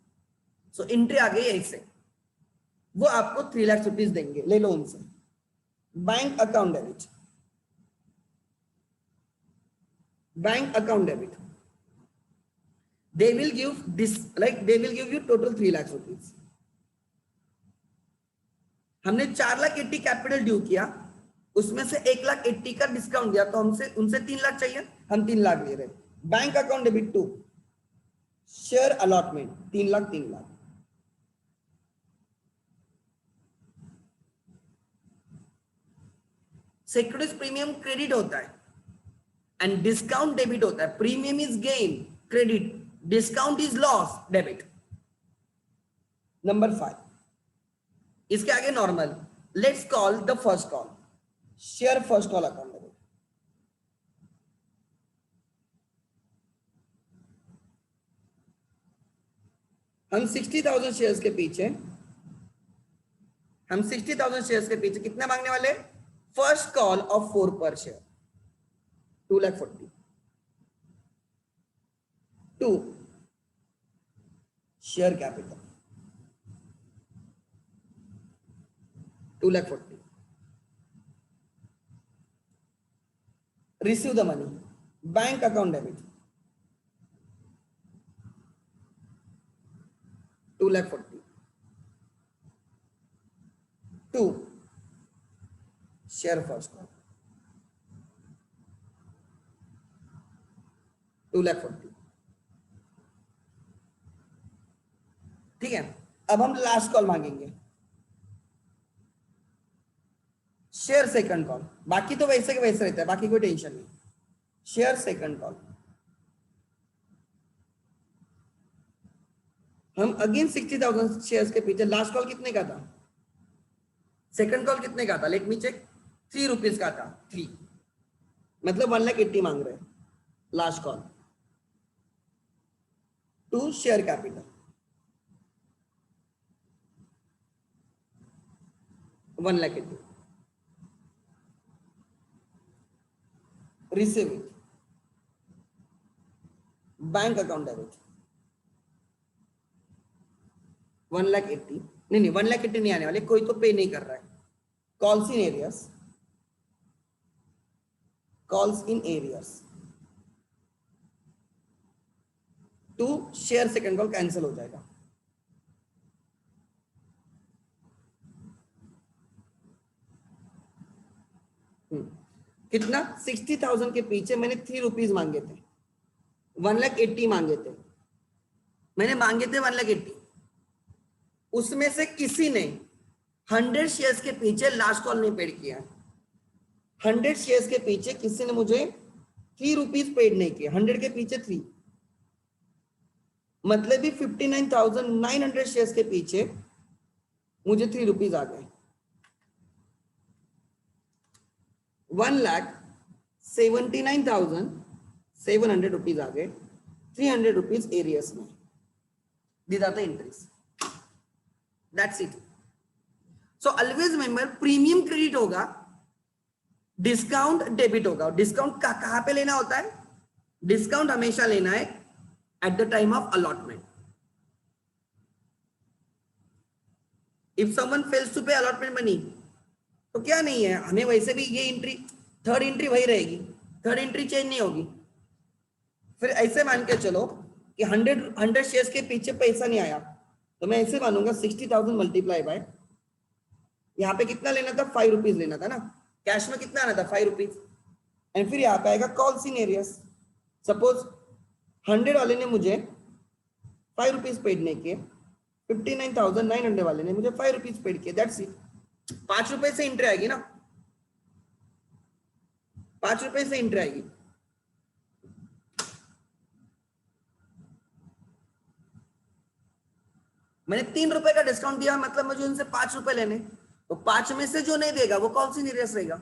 सो एंट्री आ गई यहीं से, वो आपको 3 लाख रुपीज देंगे, ले लो उनसे। Bank account debit, bank account debit, they will give this, like they will give you total 3 lakh rupees. हमने 4,80,000 कैपिटल ड्यू किया, उसमें से 1,80,000 का डिस्काउंट दिया, तो हमसे उनसे 3 लाख चाहिए, हम 3 लाख ले रहे। Bank account debit to share allotment, 3 lakh 3 lakh. Securities premium credit होता है एंड डिस्काउंट डेबिट होता है। Premium is gain credit, discount is loss debit. Number 5, इसके आगे normal. Let's call the first call share first call account debit. हम 60,000 shares के पीछे, हम 60,000 शेयर्स के पीछे कितना मांगने वाले? फर्स्ट कॉल ऑफ 4 पर share, 2,40,000। 2 share capital 2,40,000। Receive the money, bank account debit 2,40,000। 2 share first call 2,40,000। ठीक है, अब हम लास्ट कॉल मांगेंगे, शेयर सेकंड कॉल। बाकी तो वैसे के वैसे रहता है, बाकी कोई टेंशन नहीं। शेयर सेकंड कॉल, हम अगेन 60,000 शेयर्स के पीछे, लास्ट कॉल कितने का था? सेकंड कॉल कितने का था? लेट मी चेक, 3 रुपीज का था। 3 मतलब 1,80,000 मांग रहे हैं। Last call 2 share capital 1,80,000। Receive it, bank account debit 1,80,000। नहीं 1,80,000 नहीं आने वाले, कोई तो पे नहीं कर रहा है। Calls in arrears, calls in arrears 2 share second call cancel हो जाएगा। कितना? 60,000 के पीछे मैंने 3 रुपीज मांगे थे, 1,80,000 मांगे थे, मैंने मांगे थे 1,80,000। उसमें से किसी ने 100 शेयर्स के पीछे लास्ट कॉल नहीं पेड किया। 100 शेयर्स के पीछे किसी ने मुझे 3 रुपीज पेड नहीं किया, 100 के पीछे 3, मतलब भी 59,900 शेयर्स के पीछे मुझे 3 रुपीज आ गए। 1,79,700 रुपीज आ गए, 300 रुपीज एरियर्स में। These are the entries. That's it. So always remember, premium credit होगा, डिस्काउंट डेबिट होगा. डिस्काउंट कहां पे लेना होता है? डिस्काउंट हमेशा लेना है at the time of allotment. If someone fails to pay allotment money, तो क्या नहीं है, हमें वैसे भी ये एंट्री, थर्ड एंट्री वही रहेगी, थर्ड एंट्री चेंज नहीं होगी. फिर ऐसे मान के चलो कि 100 शेयर्स के पीछे पैसा नहीं आया, तो मैं ऐसे मानूंगा 60,000 मल्टीप्लाई बाय, यहाँ पे कितना लेना था, 5 रुपीज लेना था ना, कैश में कितना आना था, 5 रुपीज. एंड फिर यहाँ पे आएगा कॉल्स इन एरियस. सपोज 100 वाले ने मुझे 5 रुपीज पेड नहीं किए, 59,900 वाले ने मुझे 5 रुपीज पेड किए. That's it. 5 रुपए से एंट्री आएगी ना, 5 रुपए से एंट्री आएगी. मैंने 3 रुपए का डिस्काउंट दिया, मतलब मुझे उनसे 5 रुपए लेने, तो 5 में से जो नहीं देगा वो कॉल इन एरियस रहेगा,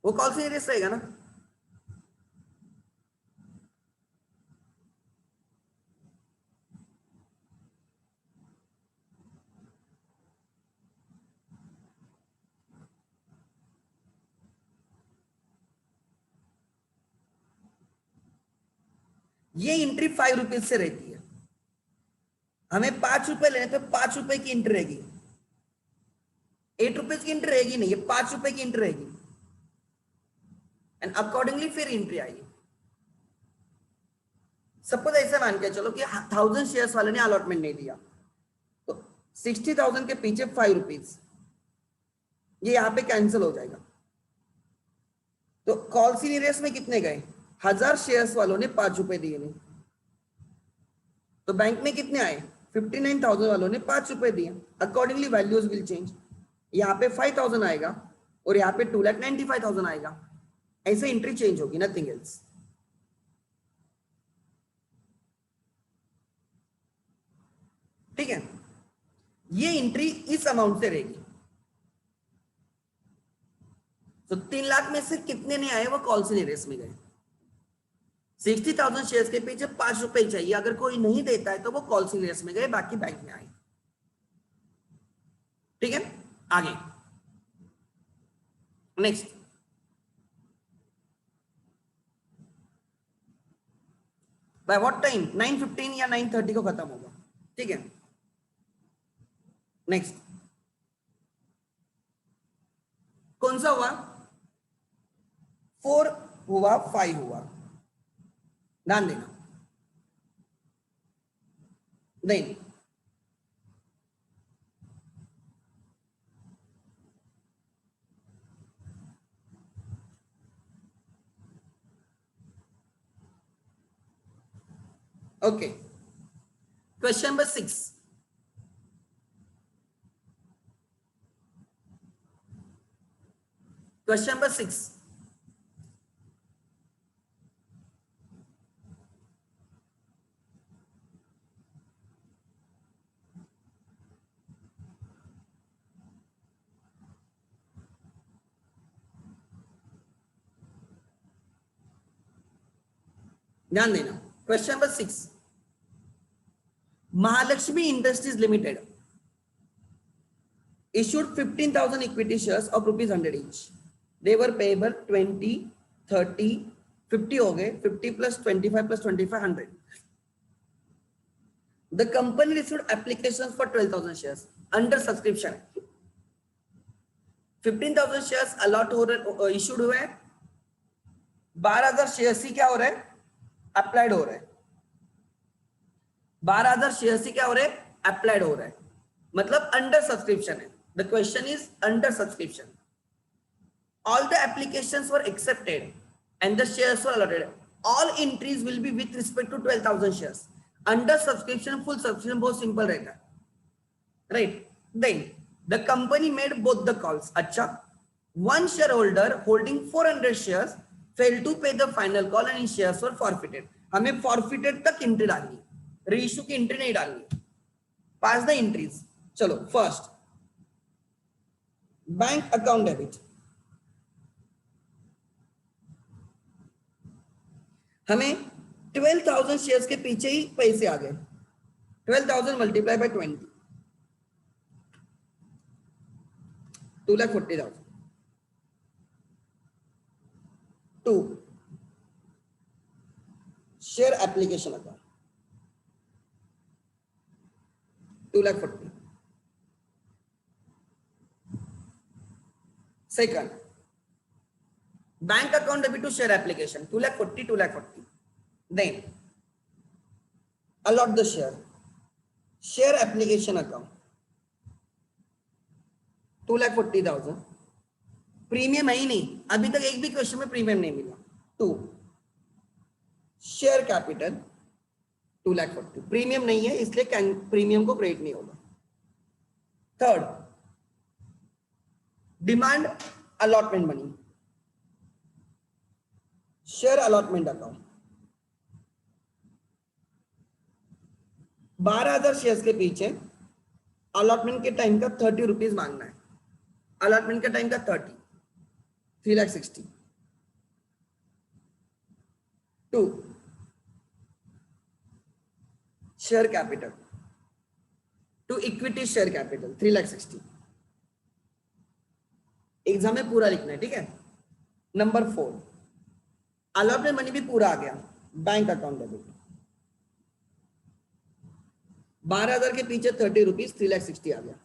वो कॉल इन एरियस रहेगा ना. ये एंट्री 5 रुपीज से रहती है. हमें 5 रुपए लेने पे 5 रुपए की एंट्री रहेगी, 8 रुपीज की एंट्री रहेगी नहीं, ये 5 रुपए की एंट्री रहेगी. एंड अकॉर्डिंगली फिर एंट्री आएगी. सपोज ऐसे मान के चलो कि 1000 शेयर्स वाले ने अलॉटमेंट नहीं दिया, तो 60,000 के पीछे 5 रुपीज, ये यहां पे कैंसिल हो जाएगा. तो कॉल इन एरियस में कितने गए, 1000 शेयर्स वालों ने 5 रुपए दिए नहीं, तो बैंक में कितने आए, 59,000 वालों ने 5 रुपए दिए. Accordingly values will change. यहाँ पे 5,000 आएगा और यहाँ पे 2,95,000 आएगा. ऐसे एंट्री चेंज होगी, नथिंग एल्स. ठीक है, ये एंट्री इस अमाउंट से रहेगी. तो 3 लाख में से कितने नहीं आए, वो कॉल इन एरियस में गए. 60,000 शेयर्स के पीछे 5 रुपए चाहिए, अगर कोई नहीं देता है तो वो कॉल इन एरियस में गए, बाकी बैंक में आए. ठीक है, आगे नेक्स्ट. बाय व्हाट टाइम, 9:15 या 9:30 को खत्म होगा. ठीक है, नेक्स्ट. कौन सा हुआ, 4 हुआ, 5 हुआ, ध्यान देना. नहीं, okay. Question number 6. Question number 6. ध्यान देना. Question number 6. Mahalakshmi Industries Limited issued 15,000 equity shares of ₹100 each. They were payable 20, 30, 50 हो गए, 50 plus 25 plus 25, 100. The company received applications for 12,000 shares under subscription. 15,000 shares allot हो रहे, इश्यूड हुए हैं, 12,000 shares ही क्या हो रहे हैं, अप्लाइड हो रहे हैं. 12,000 शेयर्स ही क्या हो रहे हैं, अप्लाइड हो रहे हैं, मतलब अंडर सब्सक्रिप्शन है. The question is under subscription. All the applications were accepted and the shares were allotted. All entries will be with respect to 12,000 shares. Under subscription, full subscription बहुत simple रहेगा, right? Then the company made both the calls. अच्छा, one shareholder holding 400 shares failed to pay the final call and his shares were forfeited. हमें forfeited तक entry डालनी, reissue की entry नहीं डालनी. Pass the entries. चलो, first bank account debit. हमें 12,000 shares के पीछे ही पैसे आ गए। 12,000 multiply by 20, 2,40,000। 2 share application account 2,40,000। Second, bank account debit to share application 2,40,000, 2,40,000। Then allot the share application account 2,40,000। Premium है ही नहीं, अभी तक एक भी क्वेश्चन में प्रीमियम नहीं मिला। 2 शेयर कैपिटल 2,40,000, प्रीमियम नहीं है इसलिए प्रीमियम को क्रेडिट नहीं होगा। Third, demand allotment money, share allotment account 12,000 shares के पीछे अलॉटमेंट के टाइम का 30 रुपीज मांगना है। अलॉटमेंट के टाइम का 30, 3,60,000। 2 share capital to equity share capital 3,60,000। Exam में पूरा लिखना है, ठीक है। नंबर 4, अलॉटमेंट मनी भी पूरा आ गया। बैंक अकाउंट डेबिट 12,000 के पीछे 30 रुपीज, 3,60,000 आ गया।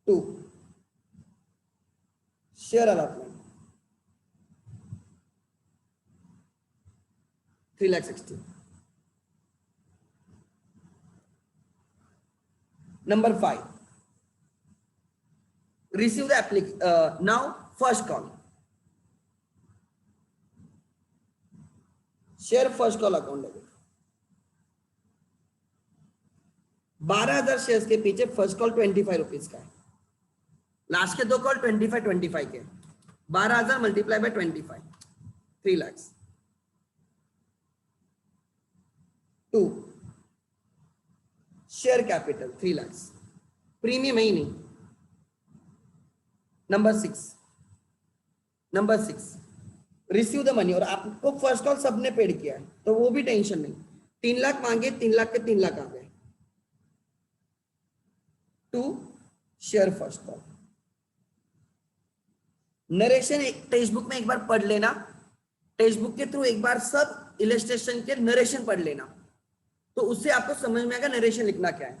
2 share allotment 3,60,000। Number 5, receive the application. Now first call, share first call account debit 12,000 shares के पीछे फर्स्ट कॉल 25 रुपीज का है। लास्ट के 2 कॉल 25 के, 12,000 multiply by 25, 3 lakh. 2 share capital 3 lakh, premium ही नहीं। नंबर 6 रिसीव द मनी, और आपको फर्स्ट कॉल सबने पेड किया है तो वो भी टेंशन नहीं। 3 लाख मांगे, 3 लाख के 3 लाख आ गए। 2 share first call. Narration text book में एक बार पढ़ लेना, टेक्स्ट बुक के थ्रू एक बार सब इलस्ट्रेशन के नरेशन पढ़ लेना, तो उससे आपको समझ में आएगा नरेशन लिखना क्या है।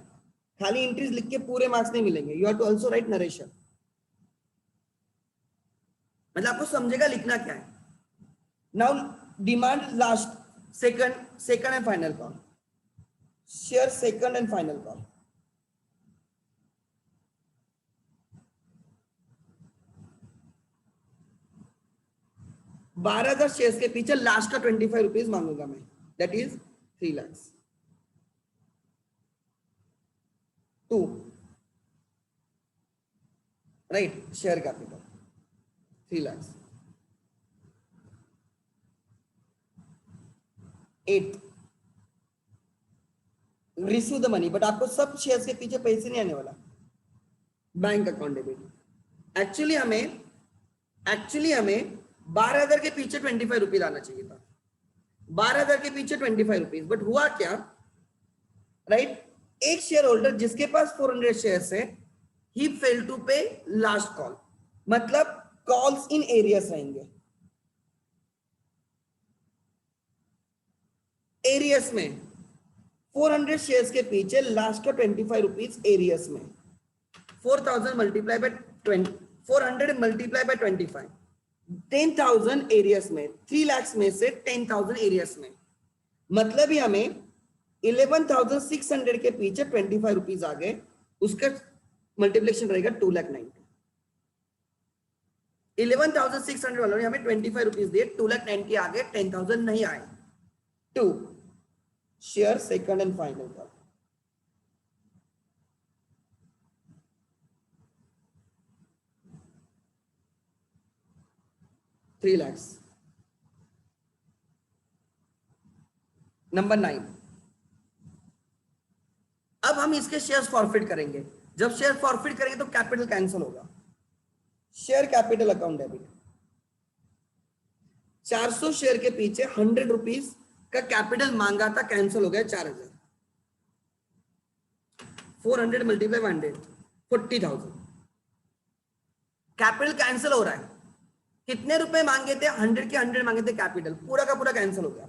खाली एंट्रीज लिख के पूरे मार्क्स नहीं मिलेंगे, you have to also write narration, मतलब आपको समझेगा लिखना क्या है। Now demand last second and final call, share second and final call. बारह 12,000 शेयर्स के पीछे लास्ट का 25 रुपीज मांगूंगा मैं, that is 3 lakh. 2 right share capital 3 lakh. 8 receive the money, but आपको सब शेयर्स के पीछे पैसे नहीं आने वाला। बैंक अकाउंट डेबिट एक्चुअली हमें 12,000 के पीछे 25 रुपीज आना चाहिए था। 12,000 के पीछे 25 रुपीज, बट हुआ क्या, राइट एक शेयर होल्डर जिसके पास 400 शेयर्स है, ही फेल टू पे लास्ट कॉल, मतलब कॉल्स इन एरियस रहेंगे। एरियस में 400 शेयर्स के पीछे लास्ट का 25 रुपीज एरियस में। 4,000 multiply by 20, 400 multiply by 25, 10,000 arrears में। 3 लाख में से 10,000 एरियस में, मतलब ही हमें 11,600 के पीछे 25 रुपीज आ गए, उसका मल्टीप्लिकेशन रहेगा 2,90,000। 11,600 वालों ने हमें 25 रुपीज दिए, 2,90,000 आ गए, 10,000 नहीं आए। 2 शेयर सेकंड एंड फाइनल का 3 लाख। नंबर 9, अब हम इसके शेयर्स फॉरफिट करेंगे। जब शेयर फॉरफिट करेंगे तो कैपिटल कैंसिल होगा। Share capital account debit 400 share के पीछे 100 रुपीज का कैपिटल मांगा था, कैंसिल हो गया 4000। 400 मल्टीप्लाई 100, 40,000 कैपिटल कैंसिल हो रहा है। कितने रुपए मांगे थे? 100 के 100 मांगे थे कैपिटल, पूरा का पूरा कैंसिल हो गया।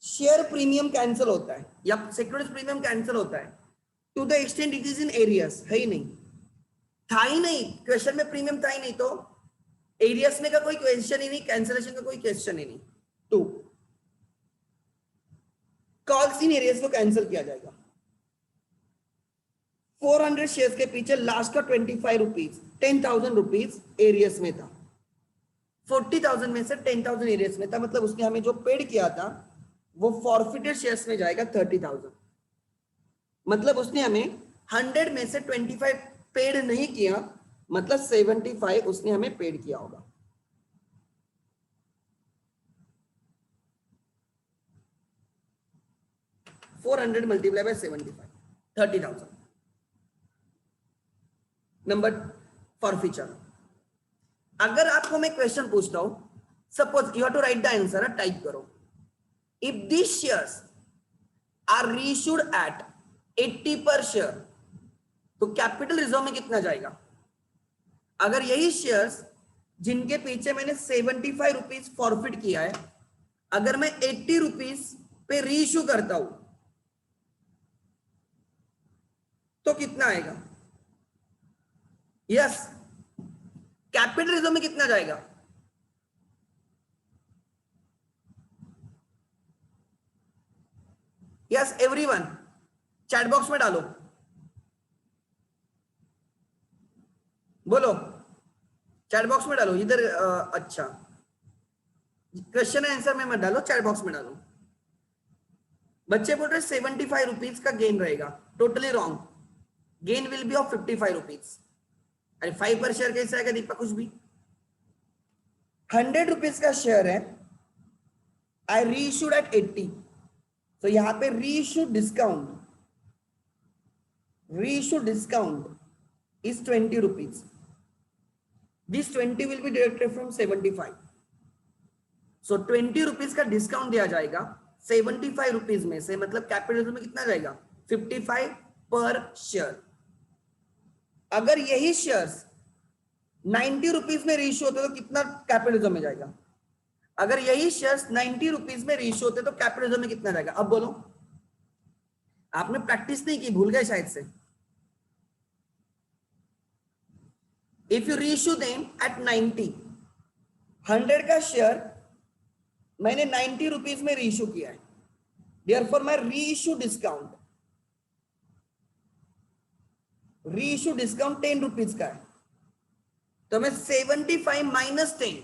शेयर प्रीमियम कैंसिल होता है या सिक्योरिटीज प्रीमियम कैंसिल होता है to the extent it is in arrears, है ही नहीं, था ही नहीं क्वेश्चन में, प्रीमियम था ही नहीं, तो एरियस में का कोई क्वेश्चन ही नहीं, कैंसिलेशन का कोई क्वेश्चन ही नहीं। टू, कॉल्स इन एरियस को कैंसिल किया जाएगा। 400 शेयर्स के पीछे लास्ट का 25 रुपीज, 10,000 रुपीज एरियस में था, 40,000 में से 10,000 एरियस में था, मतलब उसने हमें जो पेड किया था वो फॉरफिटेड शेयर्स में जाएगा 30,000। मतलब उसने हमें 100 में से 25 पेड नहीं किया, मतलब 75 उसने हमें पेड किया होगा। $400 मल्टीप्लाई बाय 75, 30,000 नंबर फॉरफिचर। अगर आपको मैं क्वेश्चन पूछता हूं, suppose you have to write the answer, type करो, if this shares are reissued at 80 per share, तो कैपिटल रिजर्व में कितना जाएगा? अगर यही शेयर्स जिनके पीछे मैंने 75 रुपीज फॉरफिट किया है, अगर मैं 80 रुपीज पे रीइश्यू करता हूं तो कितना आएगा? यस, कैपिटल रिजर्व में कितना जाएगा? यस एवरीवन, चैट बॉक्स में डालो, बोलो, चैट बॉक्स में डालो इधर। अच्छा, क्वेश्चन आंसर में मत डालो, चैट बॉक्स में डालो। बच्चे बोल रहे 75 रुपीज का गेन रहेगा, totally wrong, gain will be of 55 rupees. अरे 5 पर शेयर कैसे आएगा दीपक? कुछ भी, 100 रुपीज का शेयर है, आई रीइश्यूड एट 80, तो यहां पे reissue discount, reissue discount is 20 rupees, this 20 will be deducted from 75, so 20 rupees का डिस्काउंट दिया जाएगा 75 रुपीज में से, मतलब कैपिटल में कितना जाएगा? 55 पर शेयर। अगर यही शेयर्स 90 रुपीज में रीइश्यू होते तो कितना कैपिटलिज्म में जाएगा? अगर यही शेयर्स 90 रुपीज में रीइश्यू होते तो कैपिटलिज्म में कितना जाएगा? अब बोलो, आपने प्रैक्टिस नहीं की, भूल गए शायद से। If you reissue them at 90, 100 का शेयर मैंने 90 रुपीज में रीइश्यू किया है, therefore my reissue discount, reissue discount 10 rupees का है, तो मैं 75 माइनस 10,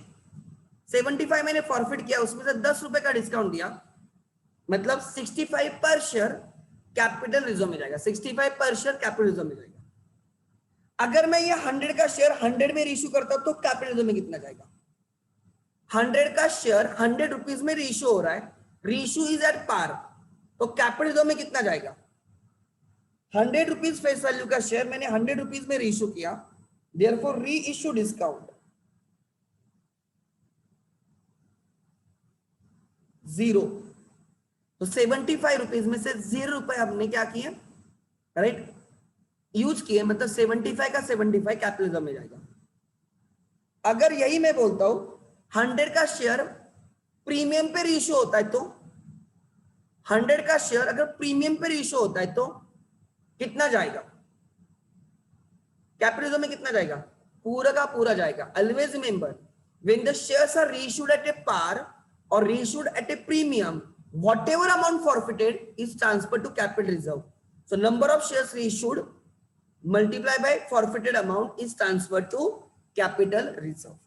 75 मैंने फॉरफिट किया, उसमें से 10 रुपए का डिस्काउंट दिया, मतलब 65 पर शेयर कैपिटल रिजर्व में जाएगा, 65 पर शेयर कैपिटल रिजर्व में जाएगा। अगर मैं ये 100 का शेयर 100 में रीइश्यू करता हूं तो कैपिटल रिजर्व में कितना जाएगा? 100 का शेयर 100 रुपीज में रीइश्यू हो रहा है, रीइश्यू इज एट पार, तो कैपिटल रिजर्व में कितना जाएगा? 100 रुपीज फेस वैल्यू का शेयर मैंने 100 रुपीज में रीइश्यू किया, देयरफॉर रीइश्यू डिस्काउंट 0, तो 75 रुपीज में से 0 रुपए हमने क्या किए? राइट, यूज किए, मतलब 75 का 75 कैपिटलिज्म में जाएगा। अगर यही मैं बोलता हूं 100 का शेयर प्रीमियम पे रीइश्यू होता है, तो 100 का शेयर अगर प्रीमियम पे रीइश्यू होता है तो कितना जाएगा? कैपिटलिज्म में कितना जाएगा? पूरा का पूरा जाएगा। Always remember, when the shares are reissued at a par or reissued at a premium, whatever amount forfeited is transferred to capital reserve. So number of shares reissued multiplied by forfeited amount is transferred to capital reserve.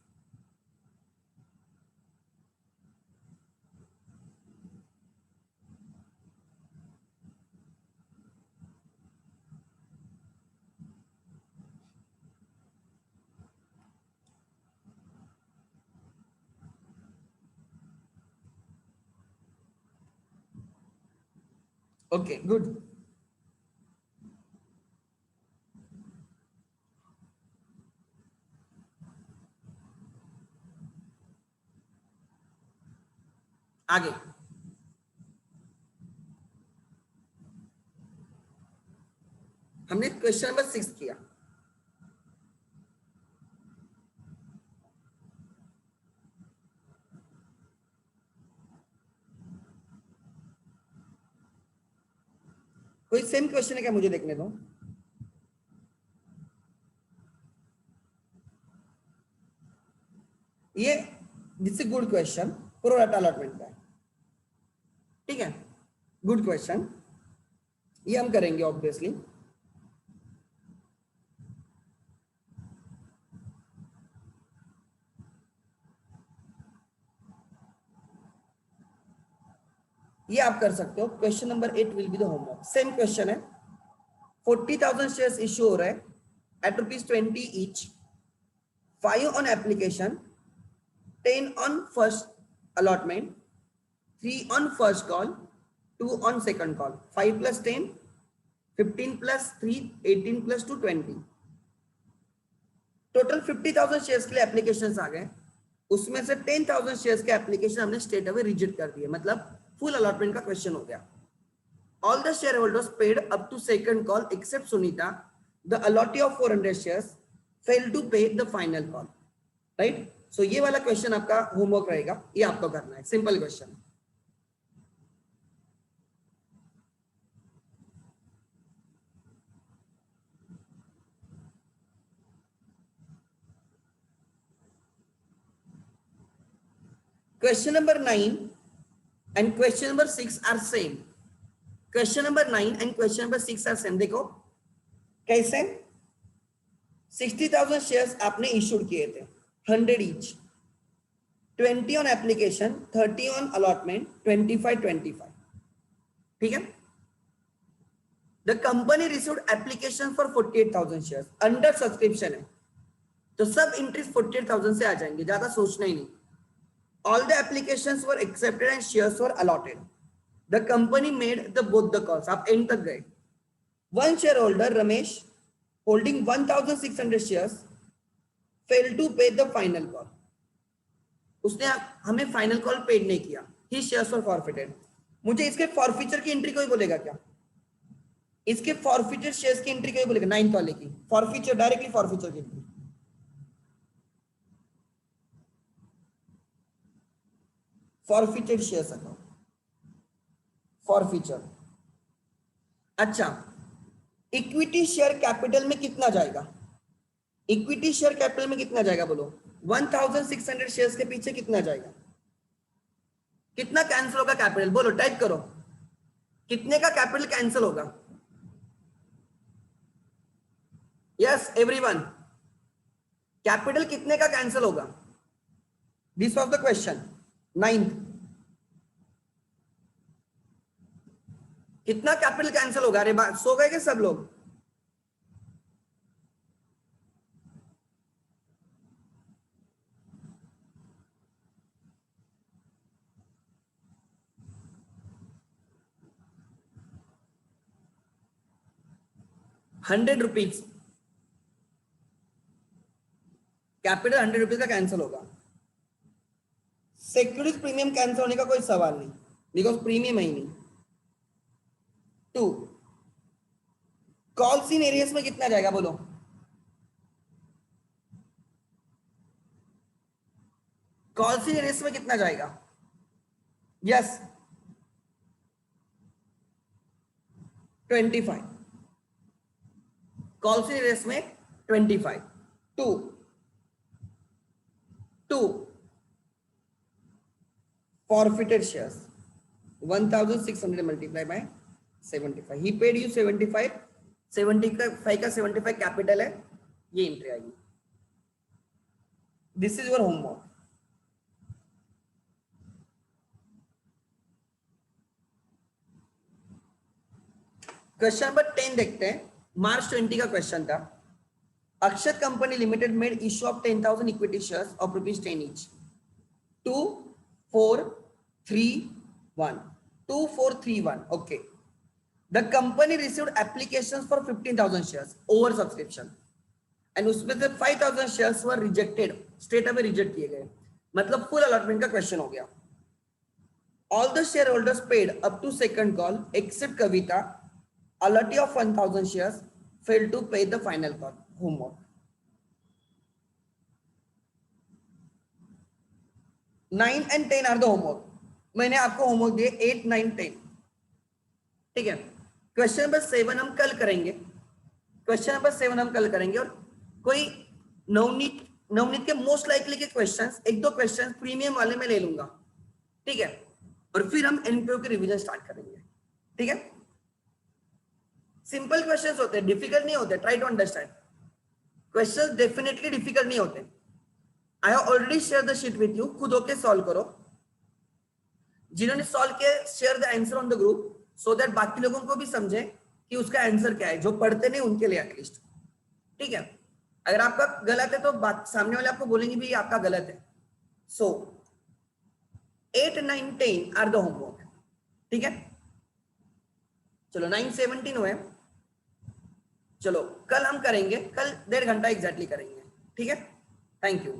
Okay, good. आगे हमने question number 6 किया। कोई same question है क्या, मुझे देखने दो। ये this is good question, pro data allotment का है, ठीक है, गुड क्वेश्चन, ये हम करेंगे ऑब्वियसली। ये आप कर सकते हो। Question number 8 will be the homework. Same question है, 40,000 शेयर्स इश्यू हो रहा है at ₹20 each, 5 on application, 10 on first allotment, 3 on first call, 2 on second call, 5 + 10, 15 + 3, 18 + 2, 20। Total 50,000 shares के लिए एप्लीकेशंस आ गए, उसमें से 10,000 शेयर्स के एप्लीकेशन हमने स्ट्रेट अवे रिजेक्ट कर दिए, मतलब फुल अलॉटमेंट का क्वेश्चन हो गया। All the shareholders paid up to second call except Sunita, the allotee of 400 shares, failed to pay the final call, right? So ये वाला क्वेश्चन आपका होमवर्क रहेगा, ये आपको करना है, simple question. Question number 9 and question number 6 are same. Question number 9 and question number 6 are same। देखो कैसे, 60,000 शेयर्स आपने इशूड किए थे, 100 each, 20 on application, 30 on allotment, 25, ठीक है। The company received application for 48,000 shares, under subscription है, तो सब इंट्रीज 48,000 से आ जाएंगे, ज्यादा सोचना ही नहीं। All the applications were accepted and shares were allotted. The company made both the calls. आप end तक गए। One shareholder, Ramesh, holding 1,600 shares, failed to pay the final call. उसने हमें फाइनल कॉल पेड नहीं किया, His shares were forfeited. मुझे इसके forfeiture की एंट्री कोई बोलेगा क्या? इसके फॉरफीचर शेयर्स की एंट्री कोई बोलेगा? 9th वाले की फॉरफीचर, डायरेक्टली फॉरफीचर की entry. Forfeiture shares account, forfeiture. अच्छा, इक्विटी शेयर कैपिटल में कितना जाएगा? इक्विटी शेयर कैपिटल में कितना जाएगा बोलो? 1,600 शेयर्स के पीछे कितना जाएगा? कितना कैंसिल होगा कैपिटल? बोलो, टाइप करो, कितने का कैपिटल कैंसिल होगा? यस एवरीवन, कैपिटल कितने का कैंसिल होगा? This was the question 9th। कितना कैपिटल कैंसिल होगा? अरे सो गए क्या सब लोग? ₹100 कैपिटल, ₹100 का कैंसिल होगा। सिक्योरिटीज प्रीमियम कैंसिल होने का कोई सवाल नहीं, बिकॉज प्रीमियम है ही नहीं। 2, कॉल्स इन एरियस में कितना जाएगा बोलो? कॉल्स इन एरियस में कितना जाएगा? यस 25, कॉल्स इन एरियस में 25। 2 forfeited shares, 1,600 multiplied by 75, he paid you 75, 75 का 75 कैपिटल है, ये एंट्री आएगी। This is your homework. Question number 10 देखते हैं, मार्च 20 का क्वेश्चन था। Akshat company limited made issue of 10,000 equity shares of ₹10 each, 2, 4, 3, 1, 2, 4, 3, 1। okay, the company received applications for 15,000 shares over subscription and उसमें से 5,000 shares were rejected, straight away reject किए गए, मतलब full allotment का क्वेश्चन हो गया। All the shareholders paid up to second call except Kavita, allotee of 1000 shares, failed to pay the final call. Homework. 9 and 10 are the homework. मैंने आपको homework दिए 8, 9, 10. ठीक है. क्वेश्चन नंबर 7 हम कल करेंगे. क्वेश्चन नंबर 7 हम कल करेंगे. और कोई नवनीत के मोस्ट लाइकली के क्वेश्चंस, एक दो क्वेश्चंस प्रीमियम वाले में ले लूंगा. ठीक है. और फिर हम एनपीओ की रिवीजन स्टार्ट करेंगे. ठीक है. सिंपल क्वेश्चंस होते हैं, डिफिकल्ट नहीं होते. Try to understand. Questions definitely difficult नहीं होते. I have already share the sheet with you. खुद होके सॉल्व करो. जिन्होंने सॉल्व किया share the answer on the group so that बाकी लोगों को भी समझे कि उसका आंसर क्या है, जो पढ़ते नहीं उनके लिए एटलीस्ट. ठीक है. अगर आपका गलत है तो बात सामने वाले आपको बोलेंगे भी आपका गलत है. सो 8, 9, 10 आर द होमवर्क. ठीक है. चलो 9, 17 हुए. चलो कल हम करेंगे, कल 1.5 घंटा एग्जैक्टली करेंगे. ठीक है. Thank you.